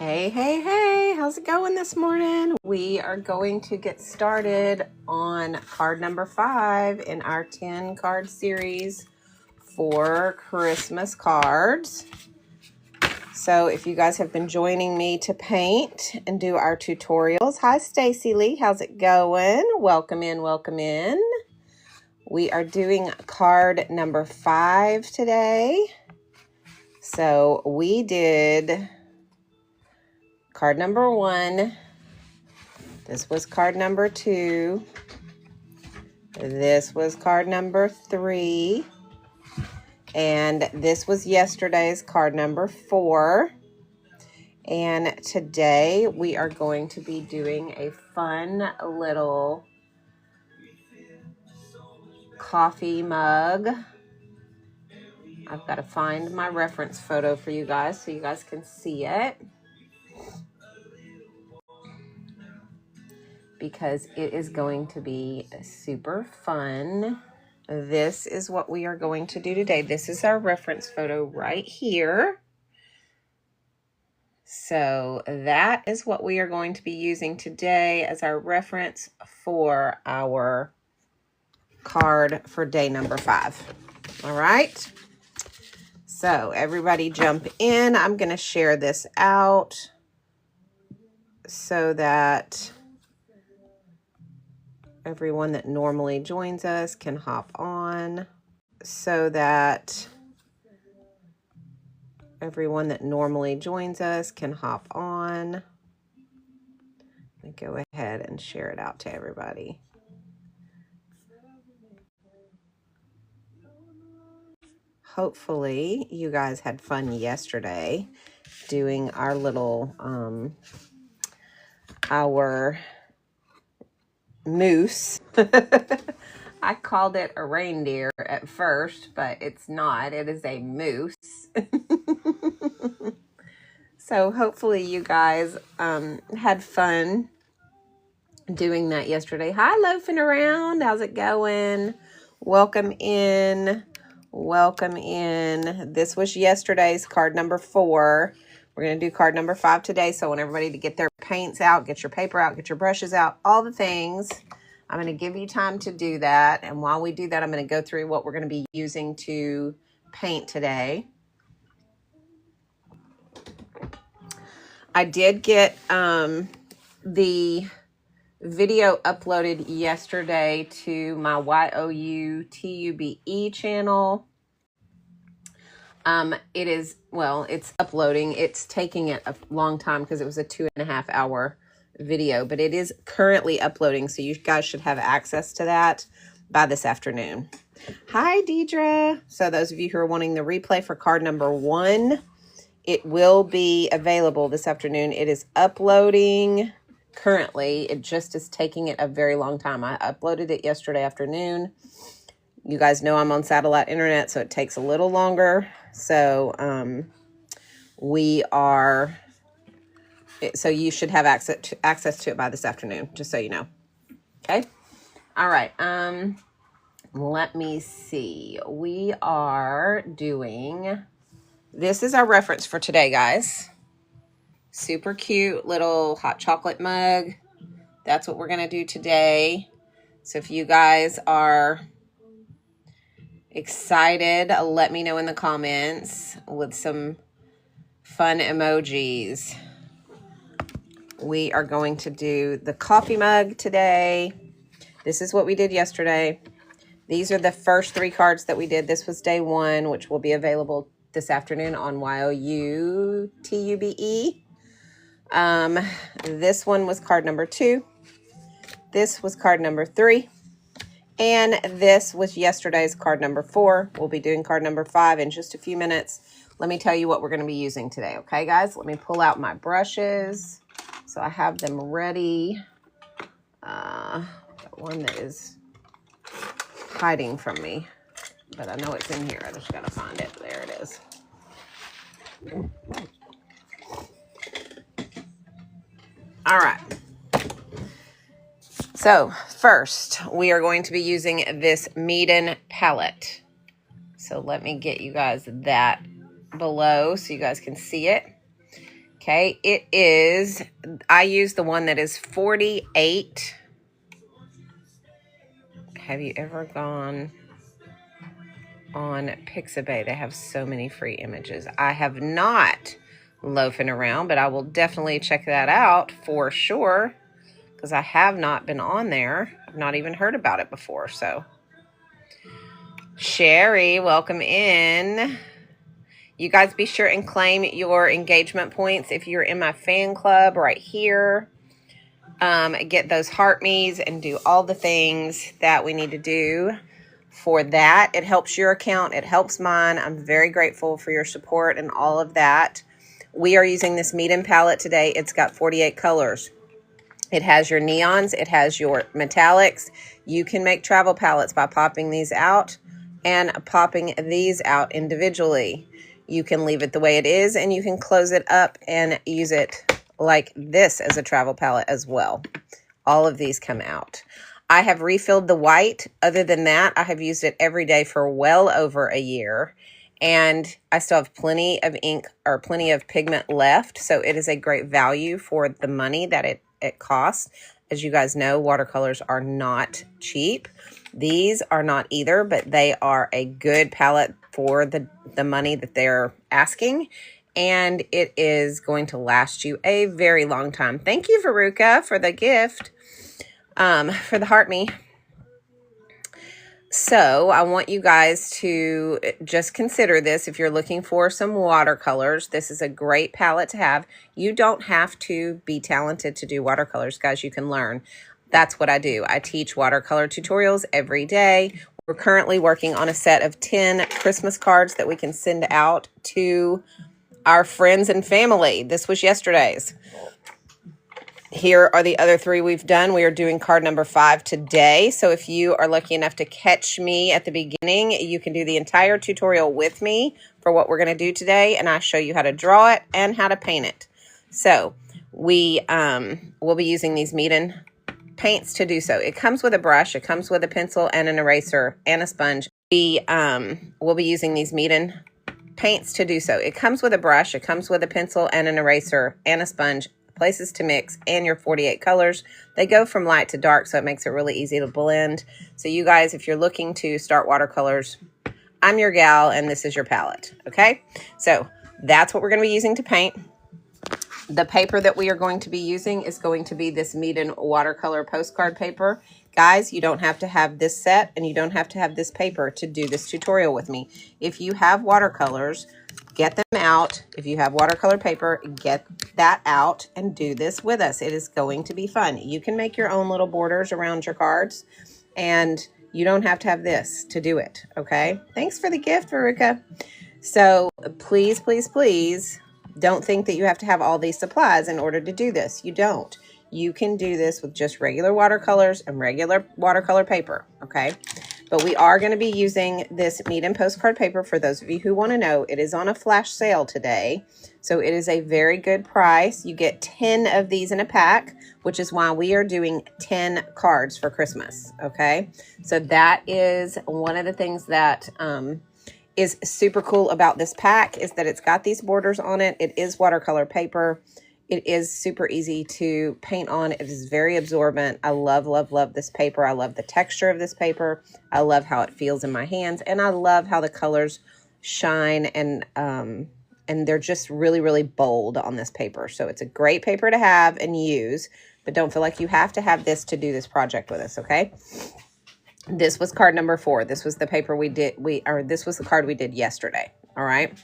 Hey, hey, hey, how's it going this morning? We are going to get started on card number 5 in our 10 card series for Christmas cards. So if you guys have been joining me to paint and do our tutorials, hi Stacy Lee, how's it going? Welcome in, welcome in. We are doing card number 5 today. So we did card number 1. This was card number 2. This was card number 3. And this was yesterday's card number 4. And today we are going to be doing a fun little coffee mug. I've got to find my reference photo for you guys so you guys can see it, because it is going to be super fun. This is what we are going to do today. This is our reference photo right here. So that is what we are going to be using today as our reference for our card for day number 5. All right. So everybody jump in. I'm going to share this out so that everyone that normally joins us can hop on. Let me go ahead and share it out to everybody. Hopefully you guys had fun yesterday doing our little our moose. I called it a reindeer at first, but it's not. It is a moose. So hopefully you guys had fun doing that yesterday. Hi, loafing around. How's it going? Welcome in. Welcome in. This was yesterday's card number 4. We're going to do card number 5 today. So I want everybody to get their paints out, get your paper out, get your brushes out, all the things. I'm going to give you time to do that. And while we do that, I'm going to go through what we're going to be using to paint today. I did get the video uploaded yesterday to my YOUTUBE channel. It's uploading. It's taking it a long time because it was a 2.5 hour video, but it is currently uploading. So you guys should have access to that by this afternoon. Hi, Deidre. So those of you who are wanting the replay for card number 1, it will be available this afternoon. It is uploading currently. It just is taking it a very long time. I uploaded it yesterday afternoon. You guys know I'm on satellite internet, so it takes a little longer. So so you should have access to it by this afternoon, just so you know. Okay. All right. Let me see. We are doing, this is our reference for today, guys. Super cute little hot chocolate mug. That's what we're going to do today. So if you guys are excited, let me know in the comments with some fun emojis. We are going to do the coffee mug today. This is what we did yesterday. These are the first 3 cards that we did. This was day 1, which will be available this afternoon on YOUTUBE. This one was card number 2. This was card number 3. And this was yesterday's card number 4. We'll be doing card number 5 in just a few minutes. Let me tell you what we're going to be using today. Okay, guys? Let me pull out my brushes so I have them ready. Got one that is hiding from me, but I know it's in here. I just got to find it. There it is. All right. So first, we are going to be using this Meeden palette. So let me get you guys that below so you guys can see it. Okay, it is, I use the one that is 48. Have you ever gone on Pixabay? They have so many free images. I have not loafing around, but I will definitely check that out for sure, because I have not been on there. I've not even heard about it before. So Sherry, welcome in. You guys be sure and claim your engagement points if you're in my fan club right here. Get those heart me's and do all the things that we need to do for that. It helps your account. It helps mine. I'm very grateful for your support and all of that. We are using this Meet-In palette today. It's got 48 colors. It has your neons. It has your metallics. You can make travel palettes by popping these out and popping these out individually. You can leave it the way it is, and you can close it up and use it like this as a travel palette as well. All of these come out. I have refilled the white. Other than that, I have used it every day for well over a year, and I still have plenty of ink or plenty of pigment left, so it is a great value for the money that it costs. As you guys know, watercolors are not cheap. These are not either, but they are a good palette for the money that they're asking, and it is going to last you a very long time. Thank you, Veruca, for the gift, for the heart me. So I want you guys to just consider this. If you're looking for some watercolors, this is a great palette to have. You don't have to be talented to do watercolors, guys. You can learn. That's what I do. I teach watercolor tutorials every day. We're currently working on a set of 10 Christmas cards that we can send out to our friends and family. This was yesterday's. Here are the other 3 we've done. We are doing card number 5 today. So if you are lucky enough to catch me at the beginning, you can do the entire tutorial with me for what we're going to do today. And I show you how to draw it and how to paint it. So we will be using these Meet-In paints to do so. It comes with a brush. It comes with a pencil and an eraser and a sponge. We will be using these Meet-In paints to do so. It comes with a brush. It comes with a pencil and an eraser and a sponge, places to mix, and your 48 colors. They go from light to dark, so it makes it really easy to blend. So you guys, if you're looking to start watercolors, I'm your gal, and this is your palette, okay? So that's what we're going to be using to paint. The paper that we are going to be using is going to be this Meet-In watercolor postcard paper. Guys, you don't have to have this set, and you don't have to have this paper to do this tutorial with me. If you have watercolors, get them out. If you have watercolor paper, get that out and do this with us. It is going to be fun. You can make your own little borders around your cards, and you don't have to have this to do it, okay? Thanks for the gift, Veruca. So please, please, please don't think that you have to have all these supplies in order to do this. You don't. You can do this with just regular watercolors and regular watercolor paper, okay? But we are going to be using this Meet-In postcard paper. For those of you who want to know, it is on a flash sale today. So it is a very good price. You get 10 of these in a pack, which is why we are doing 10 cards for Christmas, okay? So that is one of the things that is super cool about this pack, is that it's got these borders on it. It is watercolor paper. It is super easy to paint on. It is very absorbent. I love, love, love this paper. I love the texture of this paper. I love how it feels in my hands. And I love how the colors shine, and they're just really, really bold on this paper. So it's a great paper to have and use, but don't feel like you have to have this to do this project with us, okay? This was card number 4. This was the paper this was the card we did yesterday. All right.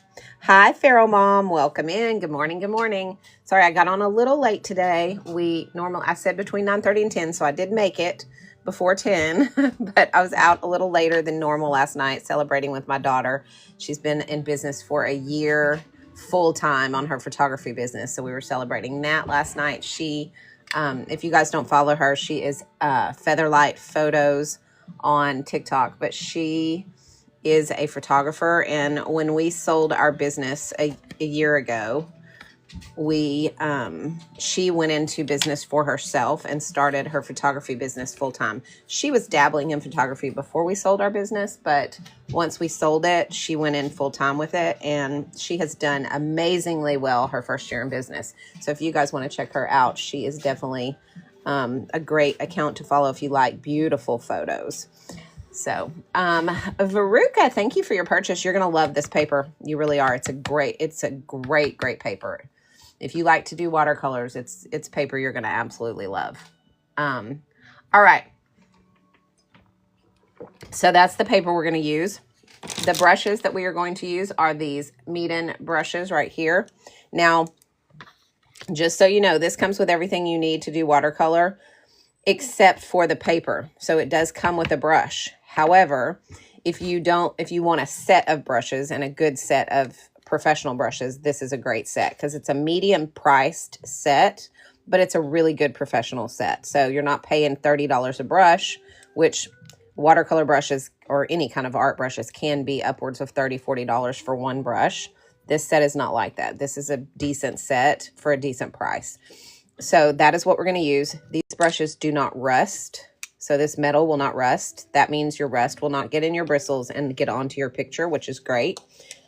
Hi, Pharaoh Mom. Welcome in. Good morning. Good morning. Sorry, I got on a little late today. I said between 9:30 and 10, so I did make it before 10, but I was out a little later than normal last night celebrating with my daughter. She's been in business for a year full time on her photography business. So we were celebrating that last night. She, if you guys don't follow her, she is Featherlight Photos on TikTok, but she is a photographer. And when we sold our business a year ago, she went into business for herself and started her photography business full time. She was dabbling in photography before we sold our business, but once we sold it, she went in full time with it, and she has done amazingly well her first year in business. So if you guys want to check her out, she is definitely a great account to follow if you like beautiful photos. So, Veruca, thank you for your purchase. You're going to love this paper. You really are. It's a great paper. If you like to do watercolors, it's paper you're going to absolutely love. All right. So that's the paper we're going to use. The brushes that we are going to use are these Meeden brushes right here. Now, just so you know, this comes with everything you need to do watercolor except for the paper. So it does come with a brush. However, if you want a set of brushes and a good set of professional brushes, this is a great set because it's a medium priced set, but it's a really good professional set. So you're not paying $30 a brush, which watercolor brushes or any kind of art brushes can be upwards of $30, $40 for one brush. This set is not like that. This is a decent set for a decent price. So that is what we're going to use. These brushes do not rust. So this metal will not rust. That means your rust will not get in your bristles and get onto your picture, which is great.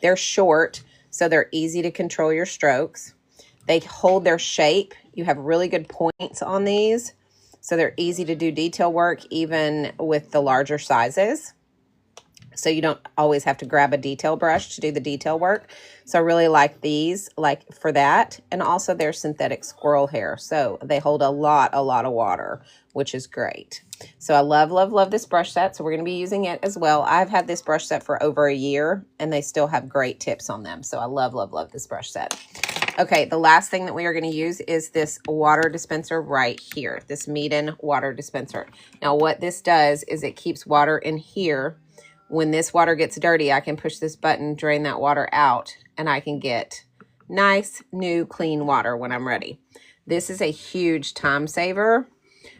They're short, so they're easy to control your strokes. They hold their shape. You have really good points on these. So they're easy to do detail work, even with the larger sizes. So you don't always have to grab a detail brush to do the detail work. So I really like these, like for that. And also they're synthetic squirrel hair. So they hold a lot of water, which is great. So I love this brush set. So we're going to be using it as well. I've had this brush set for over a year and they still have great tips on them. So I love this brush set. Okay, the last thing that we are going to use is this water dispenser right here, this Meeden water dispenser. Now what this does is it keeps water in here. When this water gets dirty, I can push this button, drain that water out, and I can get nice, new, clean water when I'm ready. This is a huge time saver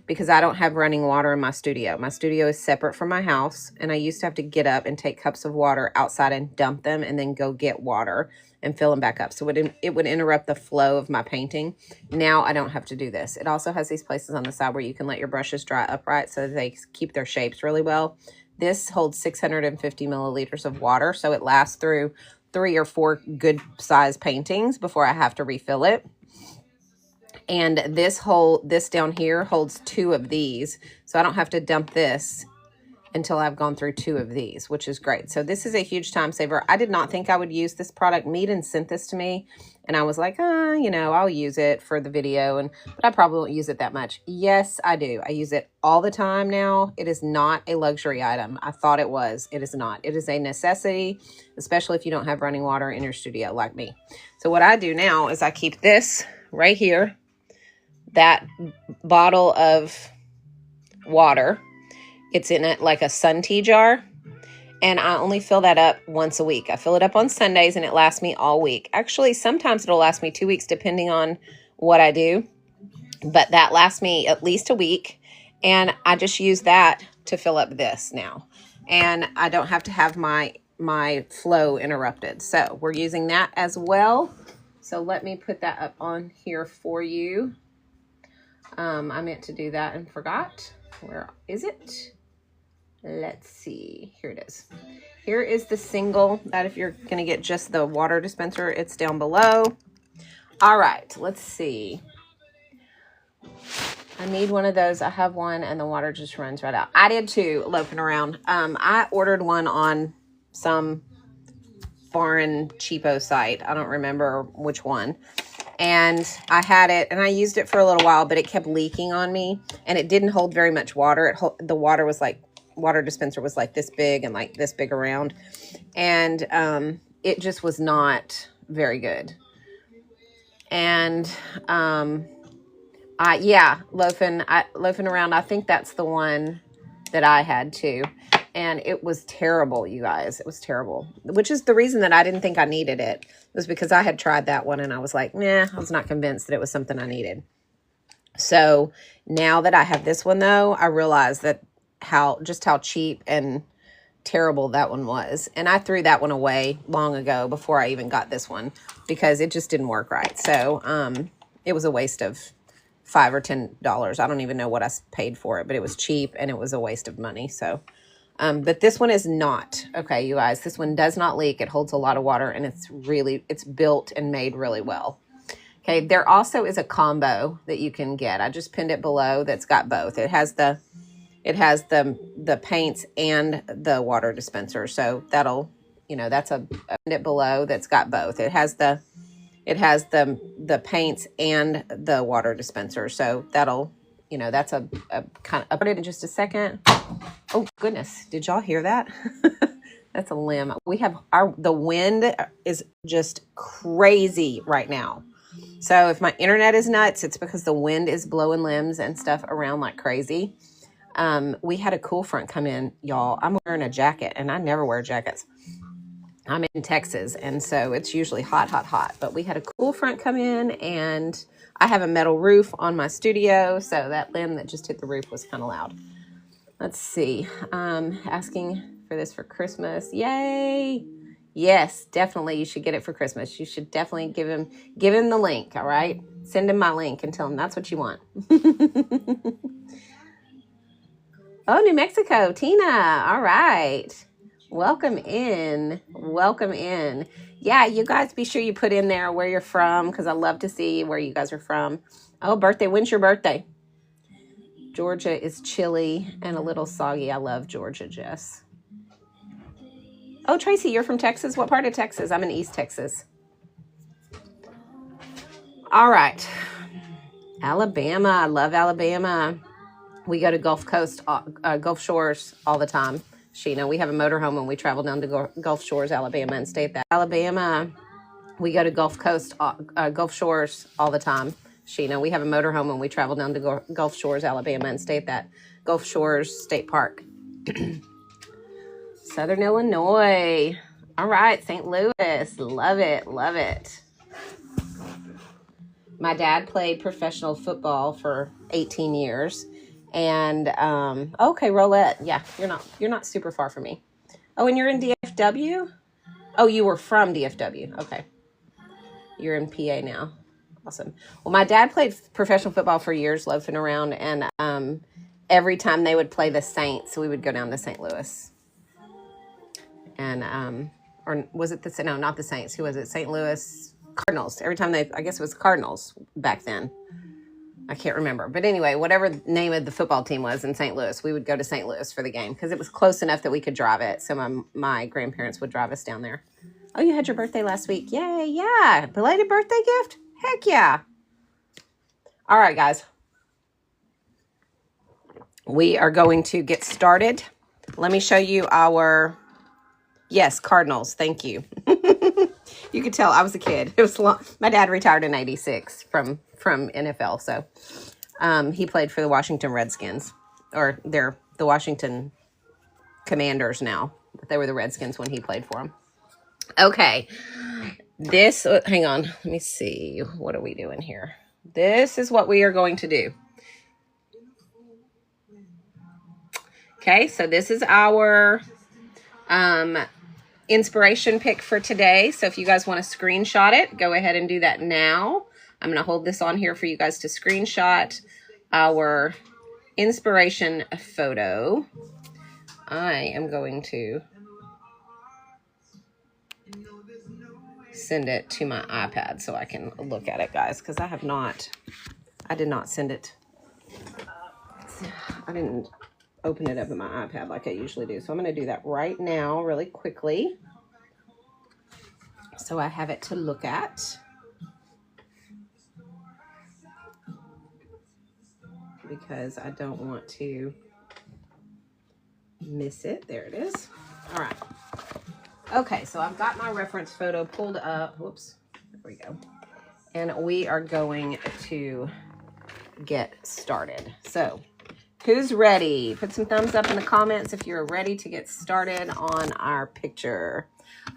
because I don't have running water in my studio. My studio is separate from my house, and I used to have to get up and take cups of water outside and dump them and then go get water and fill them back up. So it would interrupt the flow of my painting. Now I don't have to do this. It also has these places on the side where you can let your brushes dry upright so that they keep their shapes really well. This holds 650 milliliters of water, so it lasts through 3 or 4 good size paintings before I have to refill it. And this down here holds 2 of these, so I don't have to dump this until I've gone through 2 of these, which is great. So this is a huge time saver. I did not think I would use this product. Meeden sent this to me, and I was like, you know, I'll use it for the video, but I probably won't use it that much. Yes, I do. I use it all the time now. It is not a luxury item. I thought it was. It is not. It is a necessity, especially if you don't have running water in your studio like me. So what I do now is I keep this right here, that bottle of water. It's in it like a sun tea jar, and I only fill that up once a week. I fill it up on Sundays, and it lasts me all week. Actually, sometimes it'll last me 2 weeks depending on what I do, but that lasts me at least a week, and I just use that to fill up this now, and I don't have to have my flow interrupted. So we're using that as well. So let me put that up on here for you. I meant to do that and forgot. Where is it? Let's see. Here it is. Here is the single that if you're going to get just the water dispenser, it's down below. All right, let's see. I need one of those. I have one and the water just runs right out. I did too, loafing around. I ordered one on some foreign cheapo site. I don't remember which one. And I had it and I used it for a little while, but it kept leaking on me and it didn't hold very much water. The water was like, water dispenser was like this big and like this big around. And it just was not very good. And loafing around, I think that's the one that I had too. And it was terrible, you guys. It was terrible, which is the reason that I didn't think I needed it. It was because I had tried that one and I was like, nah, I was not convinced that it was something I needed. So now that I have this one though, I realize that how cheap and terrible that one was. And I threw that one away long ago before I even got this one because it just didn't work right. So it was a waste of $5 or $10. I don't even know what I paid for it, but it was cheap and it was a waste of money. So, but this one is not. Okay, you guys, this one does not leak. It holds a lot of water and it's built and made really well. Okay, there also is a combo that you can get. I just pinned it below that's got both. It has the paints and the water dispenser. So that'll, that's a it below that's got both. It has the paints and the water dispenser. So that'll, that's a kind of, I'll put it in just a second. Oh goodness. Did y'all hear that? That's a limb. We have the wind is just crazy right now. So if my internet is nuts, it's because the wind is blowing limbs and stuff around like crazy. We had a cool front come in, y'all. I'm wearing a jacket and I never wear jackets. I'm in Texas. And so it's usually hot, hot, hot, but we had a cool front come in and I have a metal roof on my studio. So that limb that just hit the roof was kind of loud. Let's see. Asking for this for Christmas. Yay. Yes, definitely. You should get it for Christmas. You should definitely give him the link. All right. Send him my link and tell him that's what you want. Oh, New Mexico, Tina. All right. Welcome in. Welcome in. Yeah, you guys be sure you put in there where you're from because I love to see where you guys are from. Oh, birthday. When's your birthday? Georgia is chilly and a little soggy. I love Georgia, Jess. Oh, Tracy, you're from Texas? What part of Texas? I'm in East Texas. All right. Alabama. I love Alabama. We go to Gulf Shores all the time. Sheena, we have a motorhome and we travel down to Gulf Shores, Alabama and stay at that. Alabama. We go to Gulf Shores all the time. Sheena, we have a motorhome and we travel down to Gulf Shores, Alabama and stay at that Gulf Shores State Park. Southern Illinois. All right, St. Louis. Love it, love it. My dad played professional football for 18 years. And okay, Rolette. Yeah, you're not super far from me. Oh, and you're in DFW? Oh, you were from DFW. Okay. You're in PA now. Awesome. Well, my dad played professional football for years, loafing around, and every time they would play the Saints, we would go down to St. Louis. And or was it no, not the Saints. Who was it? St. Louis Cardinals. Every time I guess it was Cardinals back then. I can't remember. But anyway, whatever the name of the football team was in St. Louis, we would go to St. Louis for the game because it was close enough that we could drive it. So my grandparents would drive us down there. Oh, you had your birthday last week. Yay, yeah. Belated birthday gift? Heck yeah. All right, guys. We are going to get started. Let me show you our... Yes, Cardinals. Thank you. You could tell I was a kid. It was long. My dad retired in '86 from NFL. So he played for the Washington Redskins, or they're the Washington Commanders now. But they were the Redskins when he played for them. Okay. Hang on. Let me see. What are we doing here? This is what we are going to do. Okay. So this is our inspiration pick for today. So if you guys want to screenshot it, go ahead and do that now. I'm going to hold this on here for you guys to screenshot our inspiration photo. I am going to send it to my iPad so I can look at it, guys, because I did not send it. I didn't open it up in my iPad like I usually do. So I'm going to do that right now really quickly so I have it to look at. Because I don't want to miss it. There it is. All right. Okay, so I've got my reference photo pulled up. Whoops. There we go. And we are going to get started. So, who's ready? Put some thumbs up in the comments if you're ready to get started on our picture.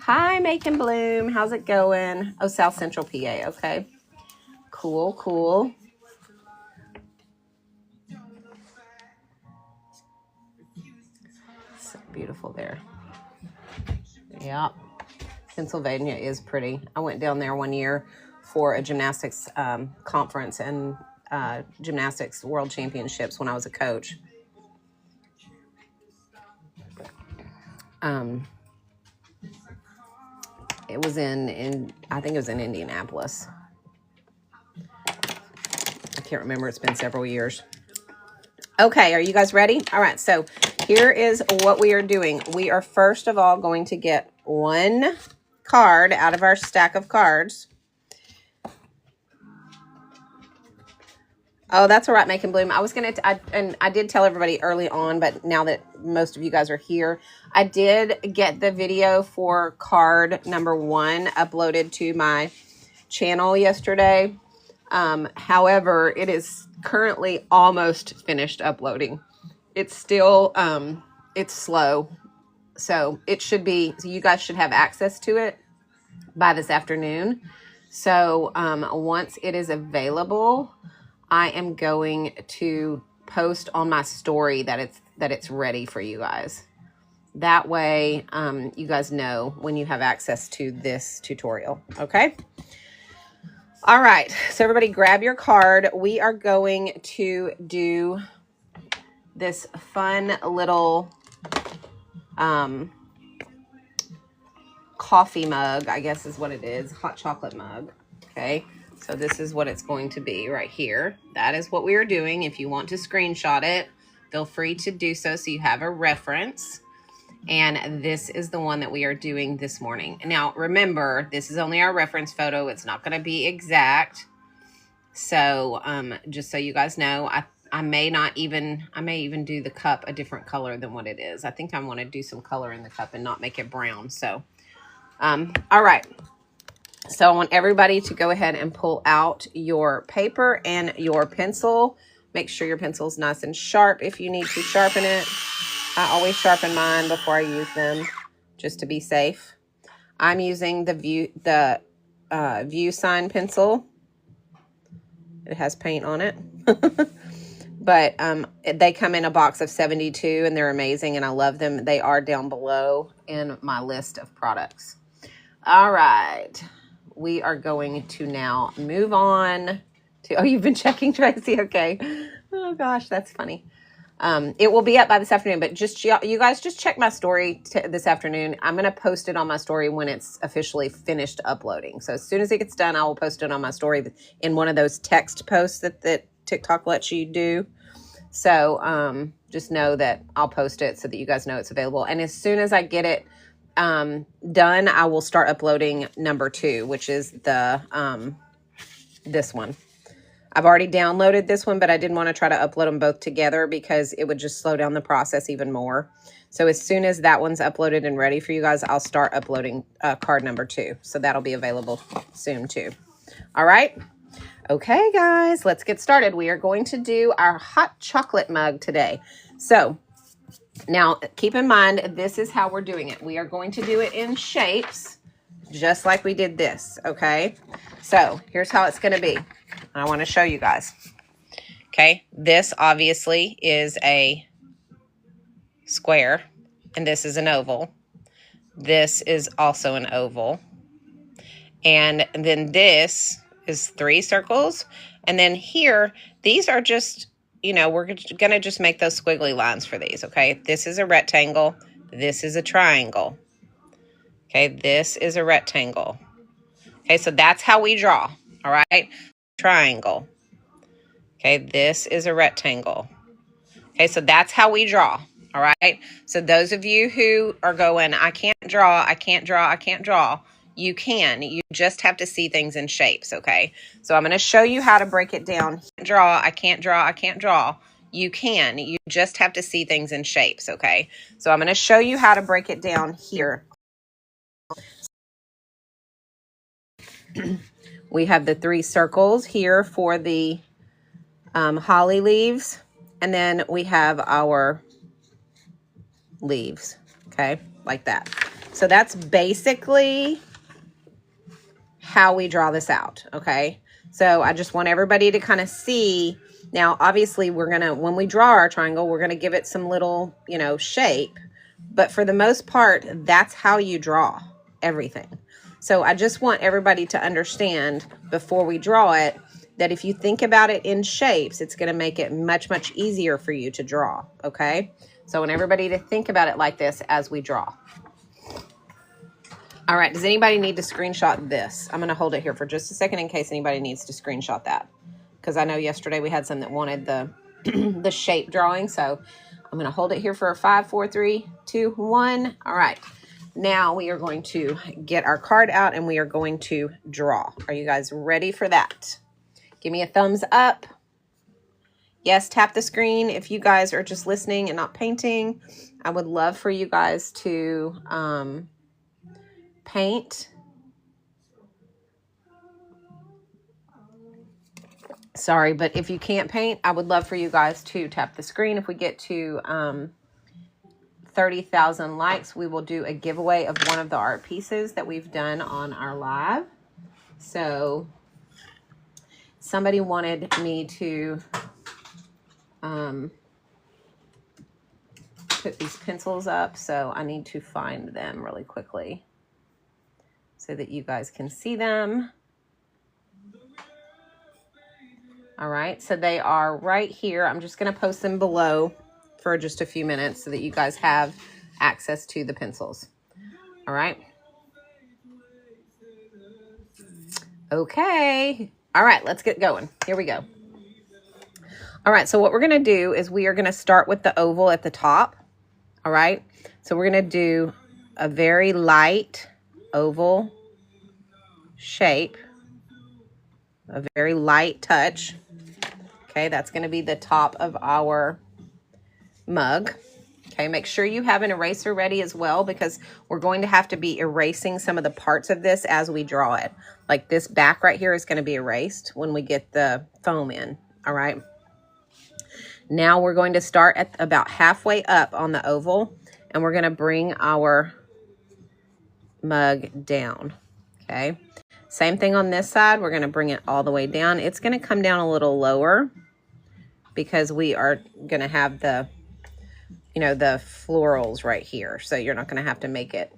Hi, Macon Bloom. How's it going? Oh, South Central PA. Okay. Cool, cool. So beautiful there. Yeah, Pennsylvania is pretty. I went down there one year for a gymnastics conference and gymnastics world championships when I was a coach. It was in I think it was in Indianapolis. I can't remember. It's been several years. Okay, are you guys ready? All right, so here is what we are doing. We are first of all going to get one card out of our stack of cards. Oh, that's all right, Make and Bloom. I was going to, and I did tell everybody early on, but now that most of you guys are here, I did get the video for card number 1 uploaded to my channel yesterday. However, it is currently almost finished uploading. It's still, it's slow. So it should be, so you guys should have access to it by this afternoon. So once it is available, I am going to post on my story that it's ready for you guys. That way, you guys know when you have access to this tutorial. Okay. All right. So everybody grab your card. We are going to do this fun little coffee mug, I guess is what it is. Hot chocolate mug. Okay. So this is what it's going to be right here. That is what we are doing. If you want to screenshot it, feel free to do so you have a reference. And this is the one that we are doing this morning. Now, remember, this is only our reference photo. It's not going to be exact. So just so you guys know, I may even do the cup a different color than what it is. I think I want to do some color in the cup and not make it brown. So, all right. So I want everybody to go ahead and pull out your paper and your pencil. Make sure your pencil's nice and sharp if you need to sharpen it. I always sharpen mine before I use them just to be safe. I'm using the View Sign pencil. It has paint on it. But they come in a box of 72 and they're amazing and I love them. They are down below in my list of products. All right. We are going to now move on to, oh, you've been checking, Tracy? Okay. Oh gosh, that's funny. It will be up by this afternoon, but just you guys just check my story this afternoon. I'm going to post it on my story when it's officially finished uploading. So as soon as it gets done, I will post it on my story in one of those text posts that TikTok lets you do. So just know that I'll post it so that you guys know it's available. And as soon as I get it done, I will start uploading number 2, which is the this one. I've already downloaded this one, but I didn't want to try to upload them both together because it would just slow down the process even more. So as soon as that one's uploaded and ready for you guys, I'll start uploading card number 2. So that'll be available soon too. All right. Okay, guys, let's get started. We are going to do our hot chocolate mug today. So now keep in mind, this is how we're doing it. We are going to do it in shapes, just like we did this. Okay. So here's how it's going to be. I want to show you guys. Okay. This obviously is a square and this is an oval. This is also an oval. And then this is 3 circles. And then here, these are just, you know, we're going to just make those squiggly lines for these. Okay. This is a rectangle. This is a triangle. Okay. This is a rectangle. Okay. So that's how we draw. All right. Triangle. Okay, this is a rectangle. Okay, so that's how we draw. All right. So those of you who are going, I can't draw, I can't draw, I can't draw. You can. You just have to see things in shapes. Okay. So I'm going to show you how to break it down. Draw, I can't draw, I can't draw. You can. You just have to see things in shapes. Okay. So I'm going to show you how to break it down here. We have the 3 circles here for the holly leaves. And then we have our leaves. Okay, like that. So that's basically how we draw this out. Okay, so I just want everybody to kind of see. Now, obviously, we're going to, when we draw our triangle, we're going to give it some little, you know, shape. But for the most part, that's how you draw everything. So I just want everybody to understand before we draw it, that if you think about it in shapes, it's going to make it much, much easier for you to draw. Okay. So I want everybody to think about it like this as we draw. All right. Does anybody need to screenshot this? I'm going to hold it here for just a second in case anybody needs to screenshot that. Because I know yesterday we had some that wanted the, the shape drawing. So I'm going to hold it here for a 5, 4, 3, 2, 1. All right. Now we are going to get our card out and we are going to draw. Are you guys ready for that? Give me a thumbs up. Yes, tap the screen. If you guys are just listening and not painting, I would love for you guys to paint. Sorry, but if you can't paint, I would love for you guys to tap the screen. If we get to 30,000 likes, we will do a giveaway of one of the art pieces that we've done on our live. So somebody wanted me to put these pencils up, so I need to find them really quickly so that you guys can see them. All right, so they are right here. I'm just going to post them below for just a few minutes so that you guys have access to the pencils. All right. Okay. All right, let's get going. Here we go. All right, so what we're going to do is we are going to start with the oval at the top. All right, so we're going to do a very light oval shape, a very light touch. Okay, that's going to be the top of our mug. Okay, make sure you have an eraser ready as well, because we're going to have to be erasing some of the parts of this as we draw it. Like this back right here is going to be erased when we get the foam in. All right. Now we're going to start at about halfway up on the oval, and we're going to bring our mug down. Okay. Same thing on this side. We're going to bring it all the way down. It's going to come down a little lower because we are going to have the, you know, the florals right here. So you're not going to have to make it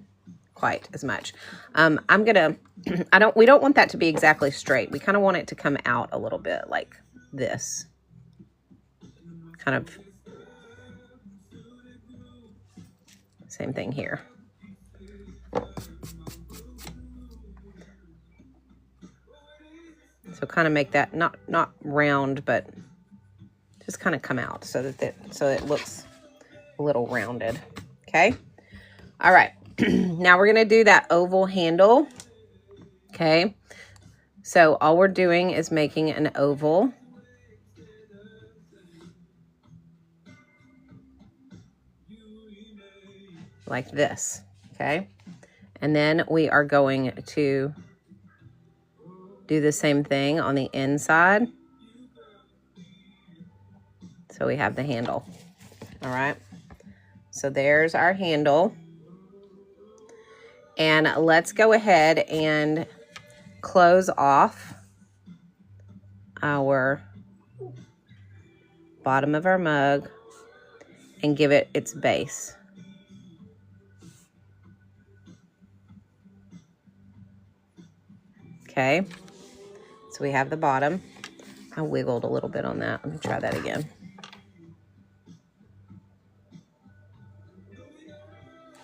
quite as much. I'm going to, we don't want that to be exactly straight. We kind of want it to come out a little bit like this. Kind of same thing here. So kind of make that not round, but just kind of come out so that it looks a little rounded. Okay. All right. Now we're going to do that oval handle. Okay. So all we're doing is making an oval. Like this. Okay. And then we are going to do the same thing on the inside. So we have the handle. All right. So there's our handle. And let's go ahead and close off our bottom of our mug and give it its base. Okay. So we have the bottom. I wiggled a little bit on that. Let me try that again.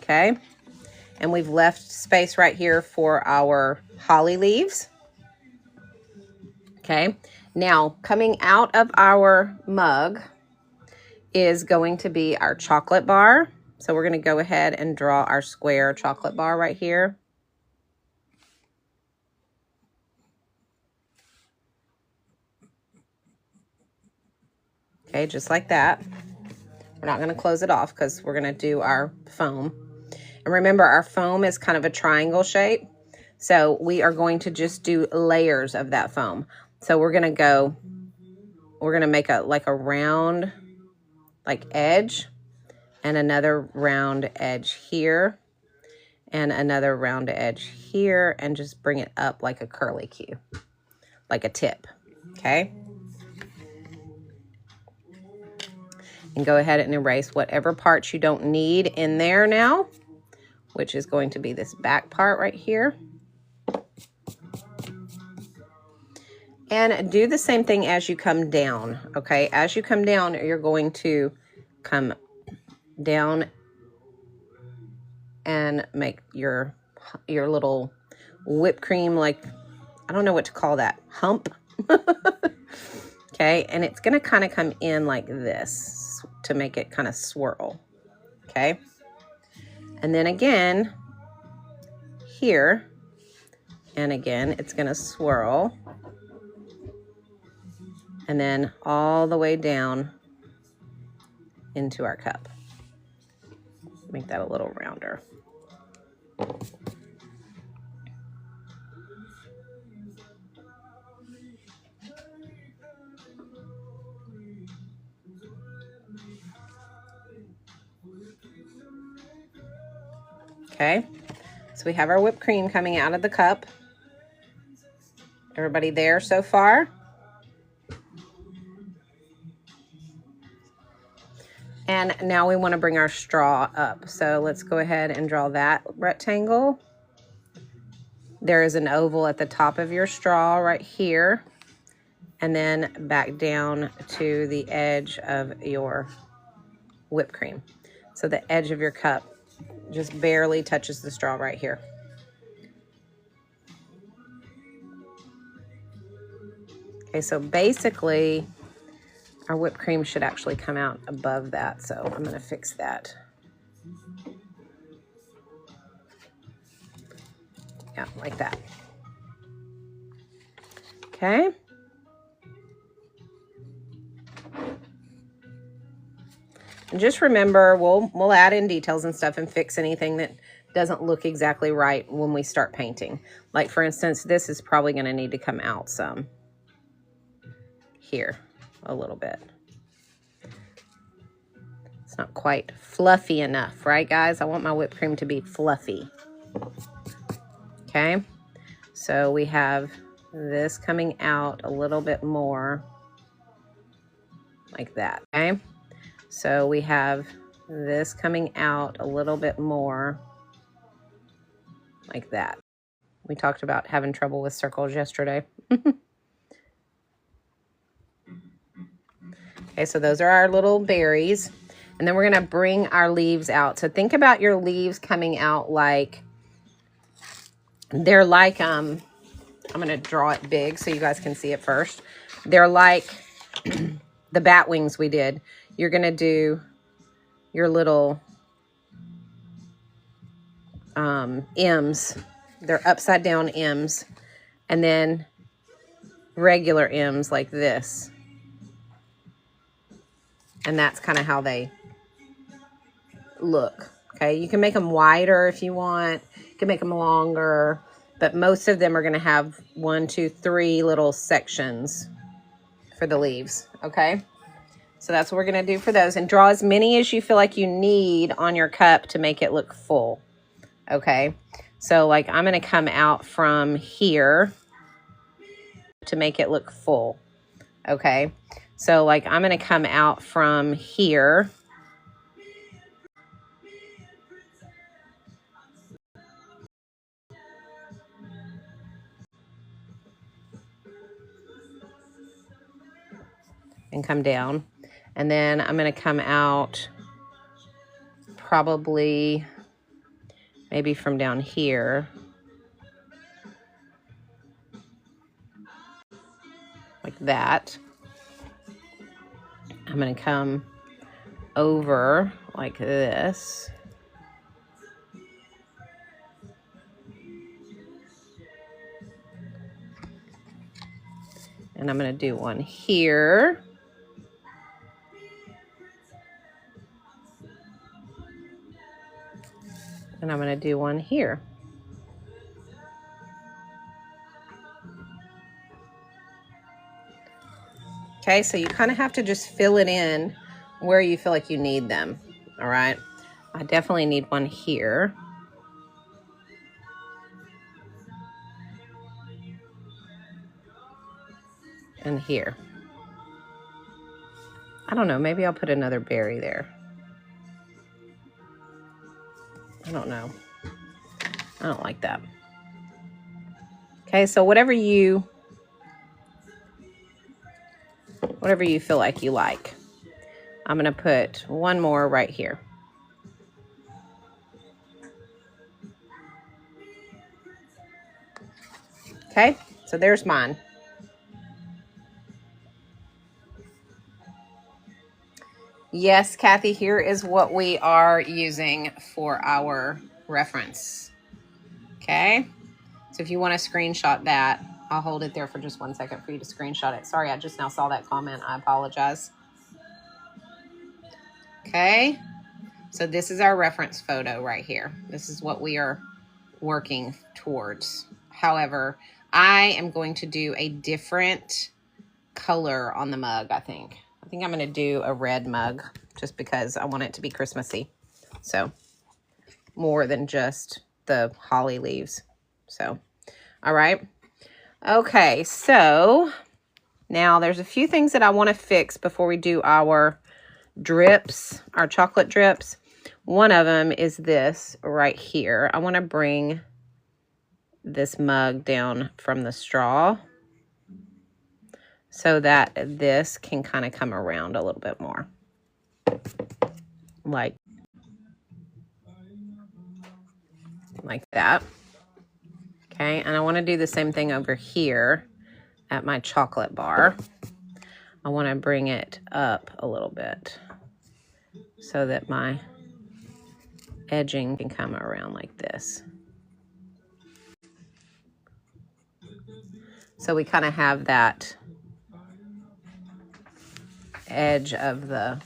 Okay. And we've left space right here for our holly leaves. Okay. Now, coming out of our mug is going to be our chocolate bar. So we're going to go ahead and draw our square chocolate bar right here. Okay, just like that. We're not going to close it off because we're going to do our foam. And remember, our foam is kind of a triangle shape. So we are going to just do layers of that foam. So we're going to make a round edge, and another round edge here, and another round edge here, and just bring it up like a curly Q, like a tip. Okay. And go ahead and erase whatever parts you don't need in there now, which is going to be this back part right here. And do the same thing as you come down, okay? As you come down, you're going to come down and make your little whipped cream, like, I don't know what to call that, hump. Okay, and it's gonna kind of come in like this to make it kind of swirl, okay? And then again, here, and again, it's gonna swirl. And then all the way down into our cup. Make that a little rounder. Okay, so we have our whipped cream coming out of the cup. Everybody there so far? And now we want to bring our straw up. So let's go ahead and draw that rectangle. There is an oval at the top of your straw right here. And then back down to the edge of your whipped cream. So the edge of your cup just barely touches the straw right here. Okay, so basically our whipped cream should actually come out above that. So I'm going to fix that. Yeah, like that. Okay. And just remember, we'll add in details and stuff and fix anything that doesn't look exactly right when we start painting. Like, for instance, this is probably going to need to come out some here a little bit. It's not quite fluffy enough, right, guys? I want my whipped cream to be fluffy. Okay, so we have this coming out a little bit more like that. Okay, so we have this coming out a little bit more like that. We talked about having trouble with circles yesterday. Okay, so those are our little berries. And then we're going to bring our leaves out. So think about your leaves coming out like, they're like, I'm going to draw it big so you guys can see it first. They're like the bat wings we did. You're going to do your little M's. They're upside down M's. And then regular M's like this. And that's kind of how they look. Okay, you can make them wider if you want. You can make them longer. But most of them are going to have 1, 2, 3 little sections for the leaves. Okay, so that's what we're going to do for those. And draw as many as you feel like you need on your cup to make it look full. Okay, so like I'm going to come out from here to make it look full. Okay, so like I'm going to come out from here and come down. And then I'm going to come out probably maybe from down here. Like that. I'm going to come over like this. And I'm going to do one here. And I'm going to do one here. Okay, so you kind of have to just fill it in where you feel like you need them. All right. I definitely need one here. And here. I don't know. Maybe I'll put another berry there. I don't know. I don't like that. Okay, so whatever you feel like you like. I'm going to put one more right here. Okay, so there's mine. Yes, Kathy, here is what we are using for our reference. Okay, so if you want to screenshot that, I'll hold it there for just 1 second for you to screenshot it. Sorry, I just now saw that comment. I apologize. Okay, so this is our reference photo right here. This is what we are working towards. However, I am going to do a different color on the mug, I think. I think I'm going to do a red mug just because I want it to be Christmassy. So, more than just the holly leaves. So, all right. Okay, so now there's a few things that I want to fix before we do our drips, our chocolate drips. One of them is this right here. I want to bring this mug down from the straw so that this can kind of come around a little bit more. Like that. Okay, and I want to do the same thing over here at my chocolate bar. I want to bring it up a little bit so that my edging can come around like this. So we kind of have that edge of the,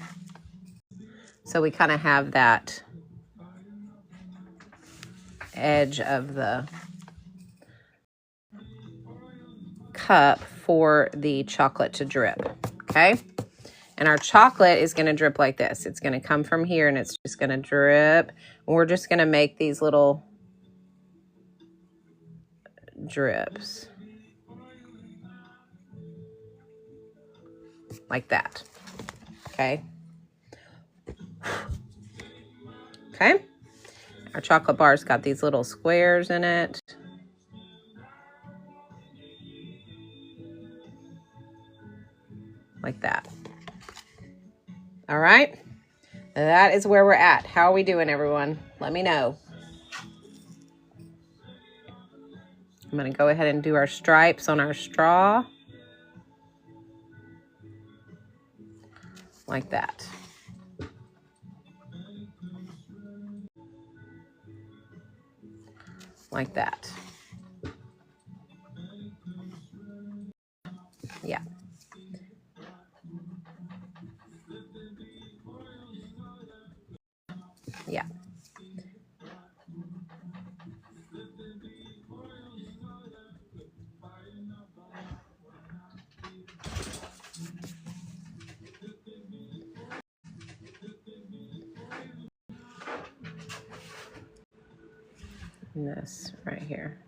cup for the chocolate to drip, okay? And our chocolate is going to drip like this. It's going to come from here and it's just going to drip. And we're just going to make these little drips like that, okay? Okay, our chocolate bar's got these little squares in it. Like that. All right, that is where we're at. How are we doing, everyone? Let me know. I'm going to go ahead and do our stripes on our straw. Like that. Like that. Yeah. Yeah. And this right here.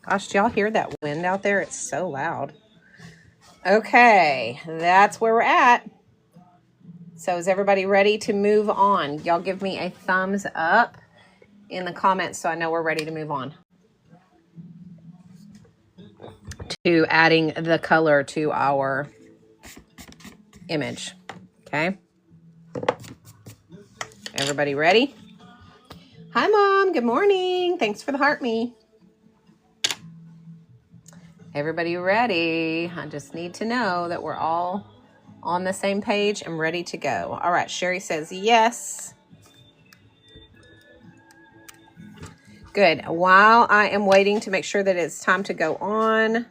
Gosh, do y'all hear that wind out there? It's so loud. Okay, that's where we're at. So is everybody ready to move on? Y'all give me a thumbs up in the comments so I know we're ready to move on to adding the color to our image. Okay. Everybody ready? Hi, Mom. Good morning. Thanks for the heart me. Everybody ready? I just need to know that we're all on the same page and ready to go. All right. Sherry says yes. Good. While I am waiting to make sure that it's time to go on,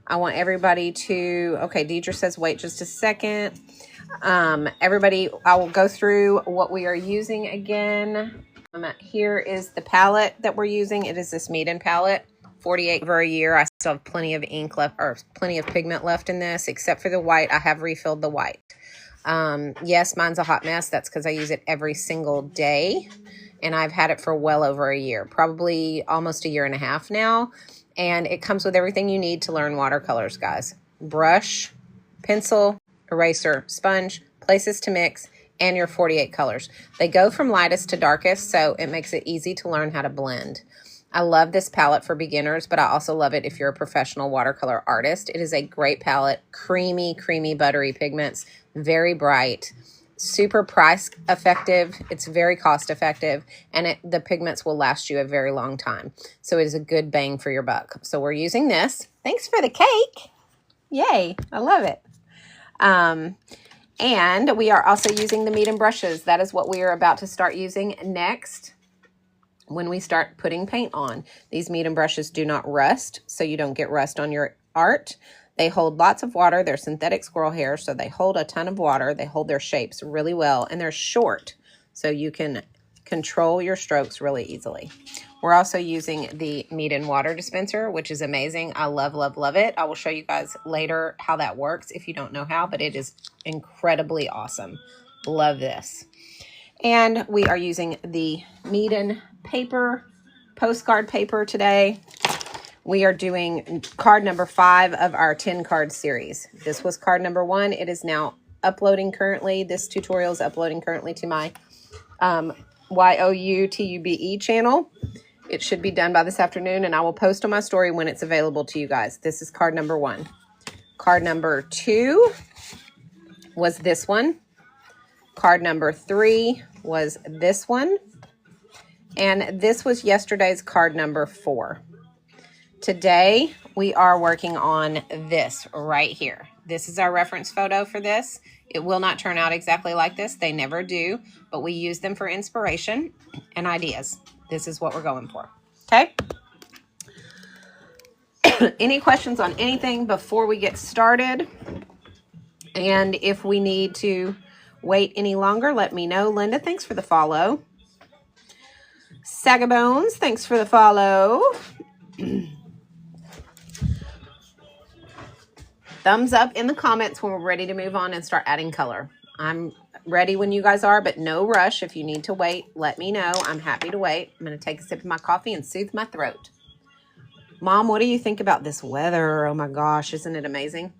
I want everybody to, okay, Deidre says wait just a second. Everybody, I will go through what we are using again. Here is the palette that we're using. It is this Meeden palette, 48 over a year. I still have plenty of ink left, or plenty of pigment left in this, except for the white. I have refilled the white. Yes, mine's a hot mess. That's because I use it every single day. And I've had it for well over a year, probably almost a year and a half now. And it comes with everything you need to learn watercolors, guys. Brush, pencil, eraser, sponge, places to mix, and your 48 colors. They go from lightest to darkest, so it makes it easy to learn how to blend. I love this palette for beginners, but I also love it if you're a professional watercolor artist. It is a great palette, creamy, buttery pigments, very bright, super price effective. It's very cost effective, and the pigments will last you a very long time. So it is a good bang for your buck. So we're using this. Thanks for the cake. Yay, I love it. And we are also using the medium brushes. That is what we are about to start using next when we start putting paint on. These medium brushes do not rust, so you don't get rust on your art. They hold lots of water. They're synthetic squirrel hair, so they hold a ton of water. They hold their shapes really well, and they're short, so you can control your strokes really easily. We're also using the Mead and Water dispenser, which is amazing. I love, love, love it. I will show you guys later how that works if you don't know how, but it is incredibly awesome. Love this. And we are using the Mead and paper, postcard paper today. We are doing card number 5 of our 10 card series. This was card number 1. It is now uploading currently. This tutorial is uploading currently to my YOUTUBE channel. It should be done by this afternoon, and I will post on my story when it's available to you guys. This is card number 1. Card number 2 was this one. Card number 3 was this one. And this was yesterday's card number 4. Today, we are working on this right here. This is our reference photo for this. It will not turn out exactly like this. They never do, but we use them for inspiration and ideas. This is what we're going for, okay? Any questions on anything before we get started? And if we need to wait any longer, let me know. Linda, thanks for the follow. Sagabones, thanks for the follow. Thumbs up in the comments when we're ready to move on and start adding color. I'm ready when you guys are, but no rush. If you need to wait, let me know. I'm happy to wait. I'm going to take a sip of my coffee and soothe my throat. Mom, what do you think about this weather? Oh my gosh, isn't it amazing?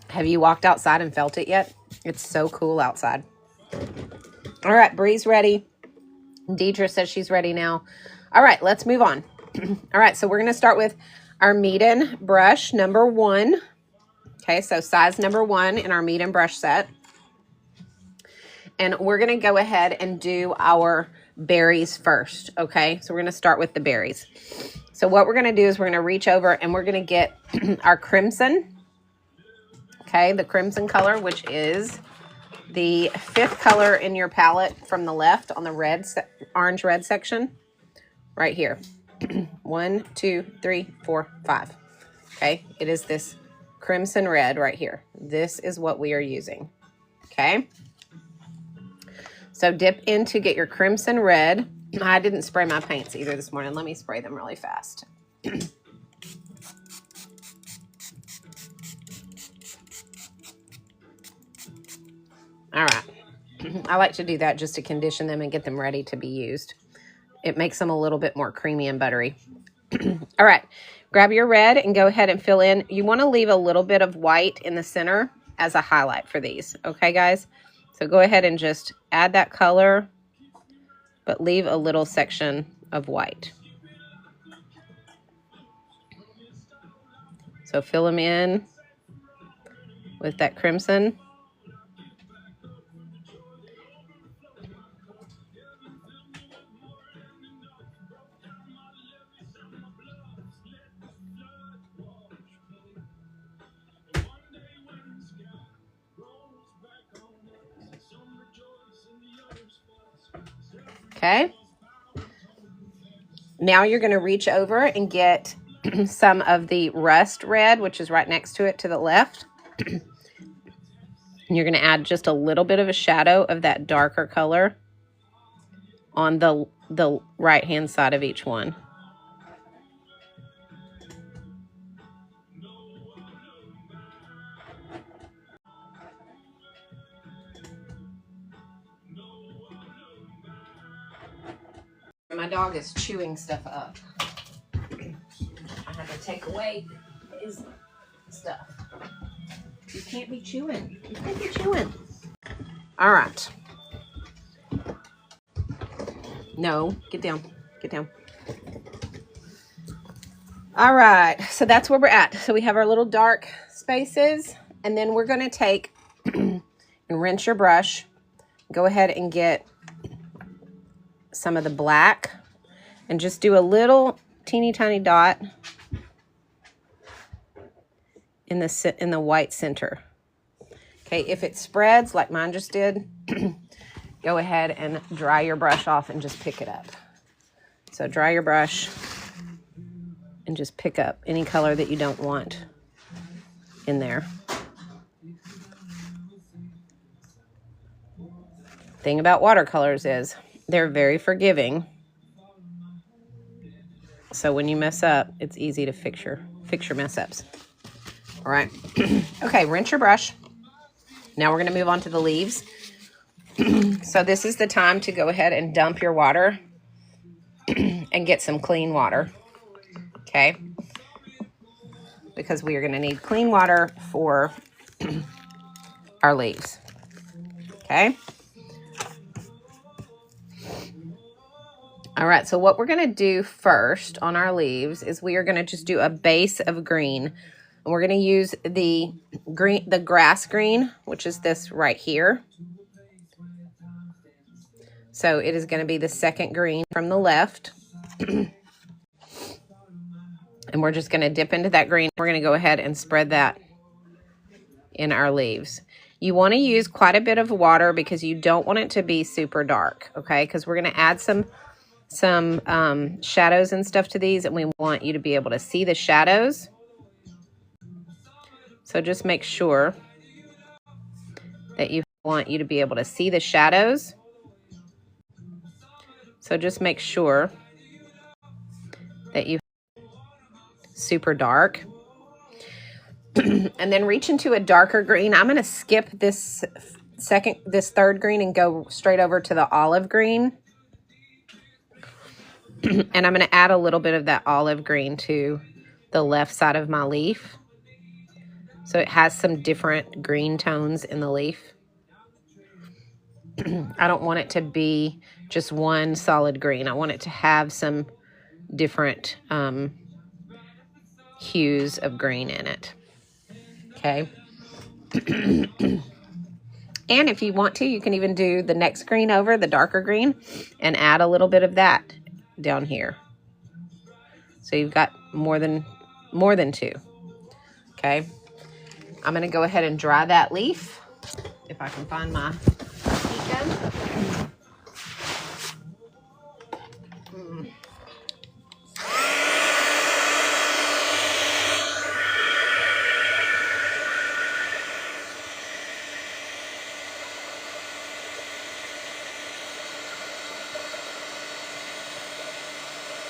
Have you walked outside and felt it yet? It's so cool outside. All right, Bree's ready. Deidre says she's ready now. All right, let's move on. All right, so we're going to start with our Mead and brush number 1. Okay, so size number 1 in our Mead and brush set. And we're going to go ahead and do our berries first, okay? So we're going to start with the berries. So what we're going to do is we're going to reach over and we're going to get our crimson, okay? The crimson color, which is the 5th color in your palette from the left on the red, orange red section, right here. 1, 2, 3, 4, 5. Okay, it is this crimson red right here. This is what we are using. Okay, so dip in to get your crimson red. I didn't spray my paints either this morning. Let me spray them really fast. All right. I like to do that just to condition them and get them ready to be used. It makes them a little bit more creamy and buttery. All right. Grab your red and go ahead and fill in. You want to leave a little bit of white in the center as a highlight for these. Okay, guys? So go ahead and just add that color, but leave a little section of white. So fill them in with that crimson. Okay. Now you're going to reach over and get some of the rust red, which is right next to it to the left. And you're going to add just a little bit of a shadow of that darker color on the right-hand side of each one. My dog is chewing stuff up. I have to take away his stuff. You can't be chewing. You can't be chewing. All right. No, get down. Get down. All right, so that's where we're at. So we have our little dark spaces, and then we're going to take and rinse your brush. Go ahead and get some of the black and just do a little teeny tiny dot in the white center. Okay, if it spreads like mine just did, go ahead and dry your brush off and just pick it up. So dry your brush and just pick up any color that you don't want in there. Thing about watercolors is they're very forgiving. So when you mess up, it's easy to fix your mess ups. All right. Okay, rinse your brush. Now we're going to move on to the leaves. So this is the time to go ahead and dump your water and get some clean water. Okay? Because we are going to need clean water for our leaves. Okay? All right, so what we're going to do first on our leaves is we are going to just do a base of green. And we're going to use the grass green, which is this right here. So it is going to be the second green from the left. And we're just going to dip into that green. We're going to go ahead and spread that in our leaves. You want to use quite a bit of water because you don't want it to be super dark, okay? Because we're going to add some shadows and stuff to these, and we want you to be able to see the shadows. So just make sure that you want you to be able to see the shadows. So just make sure that you super dark. And then reach into a darker green. I'm going to skip this third green and go straight over to the olive green. And I'm going to add a little bit of that olive green to the left side of my leaf. So it has some different green tones in the leaf. I don't want it to be just one solid green. I want it to have some different hues of green in it. Okay. And if you want to, you can even do the next green over, the darker green, and add a little bit of that down here. So you've got more than two. Okay. I'm going to go ahead and dry that leaf. If I can find my heat gun.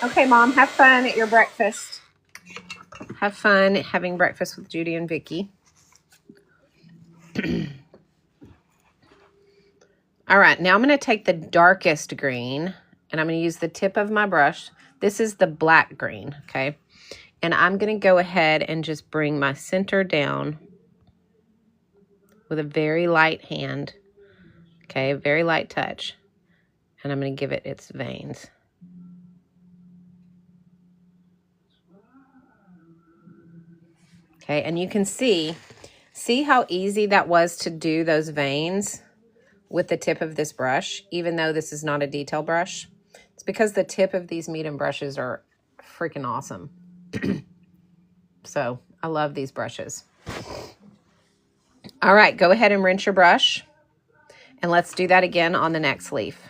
Okay, Mom, have fun at your breakfast. Have fun having breakfast with Judy and Vicky. All right, now I'm going to take the darkest green, and I'm going to use the tip of my brush. This is the black green, okay? And I'm going to go ahead and just bring my center down with a very light hand, okay? A very light touch. And I'm going to give it its veins. Okay, and you can see how easy that was to do those veins with the tip of this brush, even though this is not a detail brush. It's because the tip of these medium brushes are freaking awesome. So I love these brushes. All right, go ahead and rinse your brush. And let's do that again on the next leaf.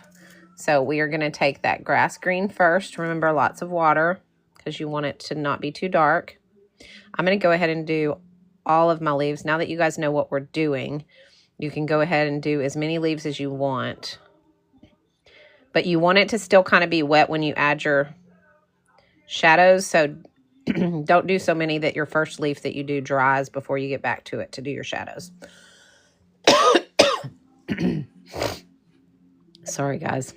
So we are going to take that grass green first. Remember, lots of water because you want it to not be too dark. I'm going to go ahead and do all of my leaves. Now that you guys know what we're doing, you can go ahead and do as many leaves as you want. But you want it to still kind of be wet when you add your shadows. So don't do so many that your first leaf that you do dries before you get back to it to do your shadows. Sorry, guys.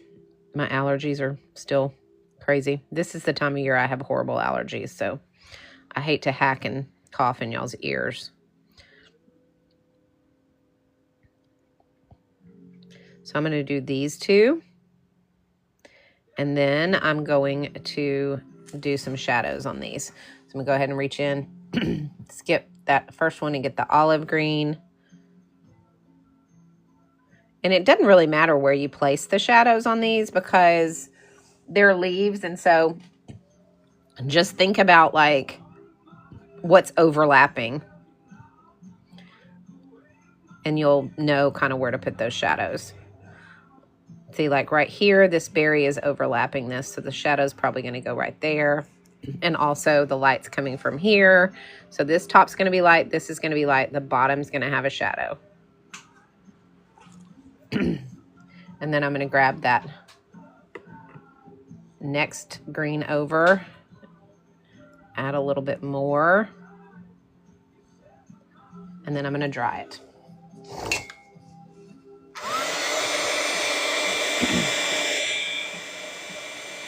My allergies are still crazy. This is the time of year I have horrible allergies, so I hate to hack and cough in y'all's ears. So I'm going to do these two. And then I'm going to do some shadows on these. So I'm going to go ahead and reach in, skip that first one and get the olive green. And it doesn't really matter where you place the shadows on these because they're leaves. And so just think about like what's overlapping. And you'll know kind of where to put those shadows. See, like right here, this berry is overlapping this. So the shadow's probably going to go right there. And also the light's coming from here. So this top's going to be light. This is going to be light. The bottom's going to have a shadow. And then I'm going to grab that next green over. Add a little bit more. And then I'm going to dry it.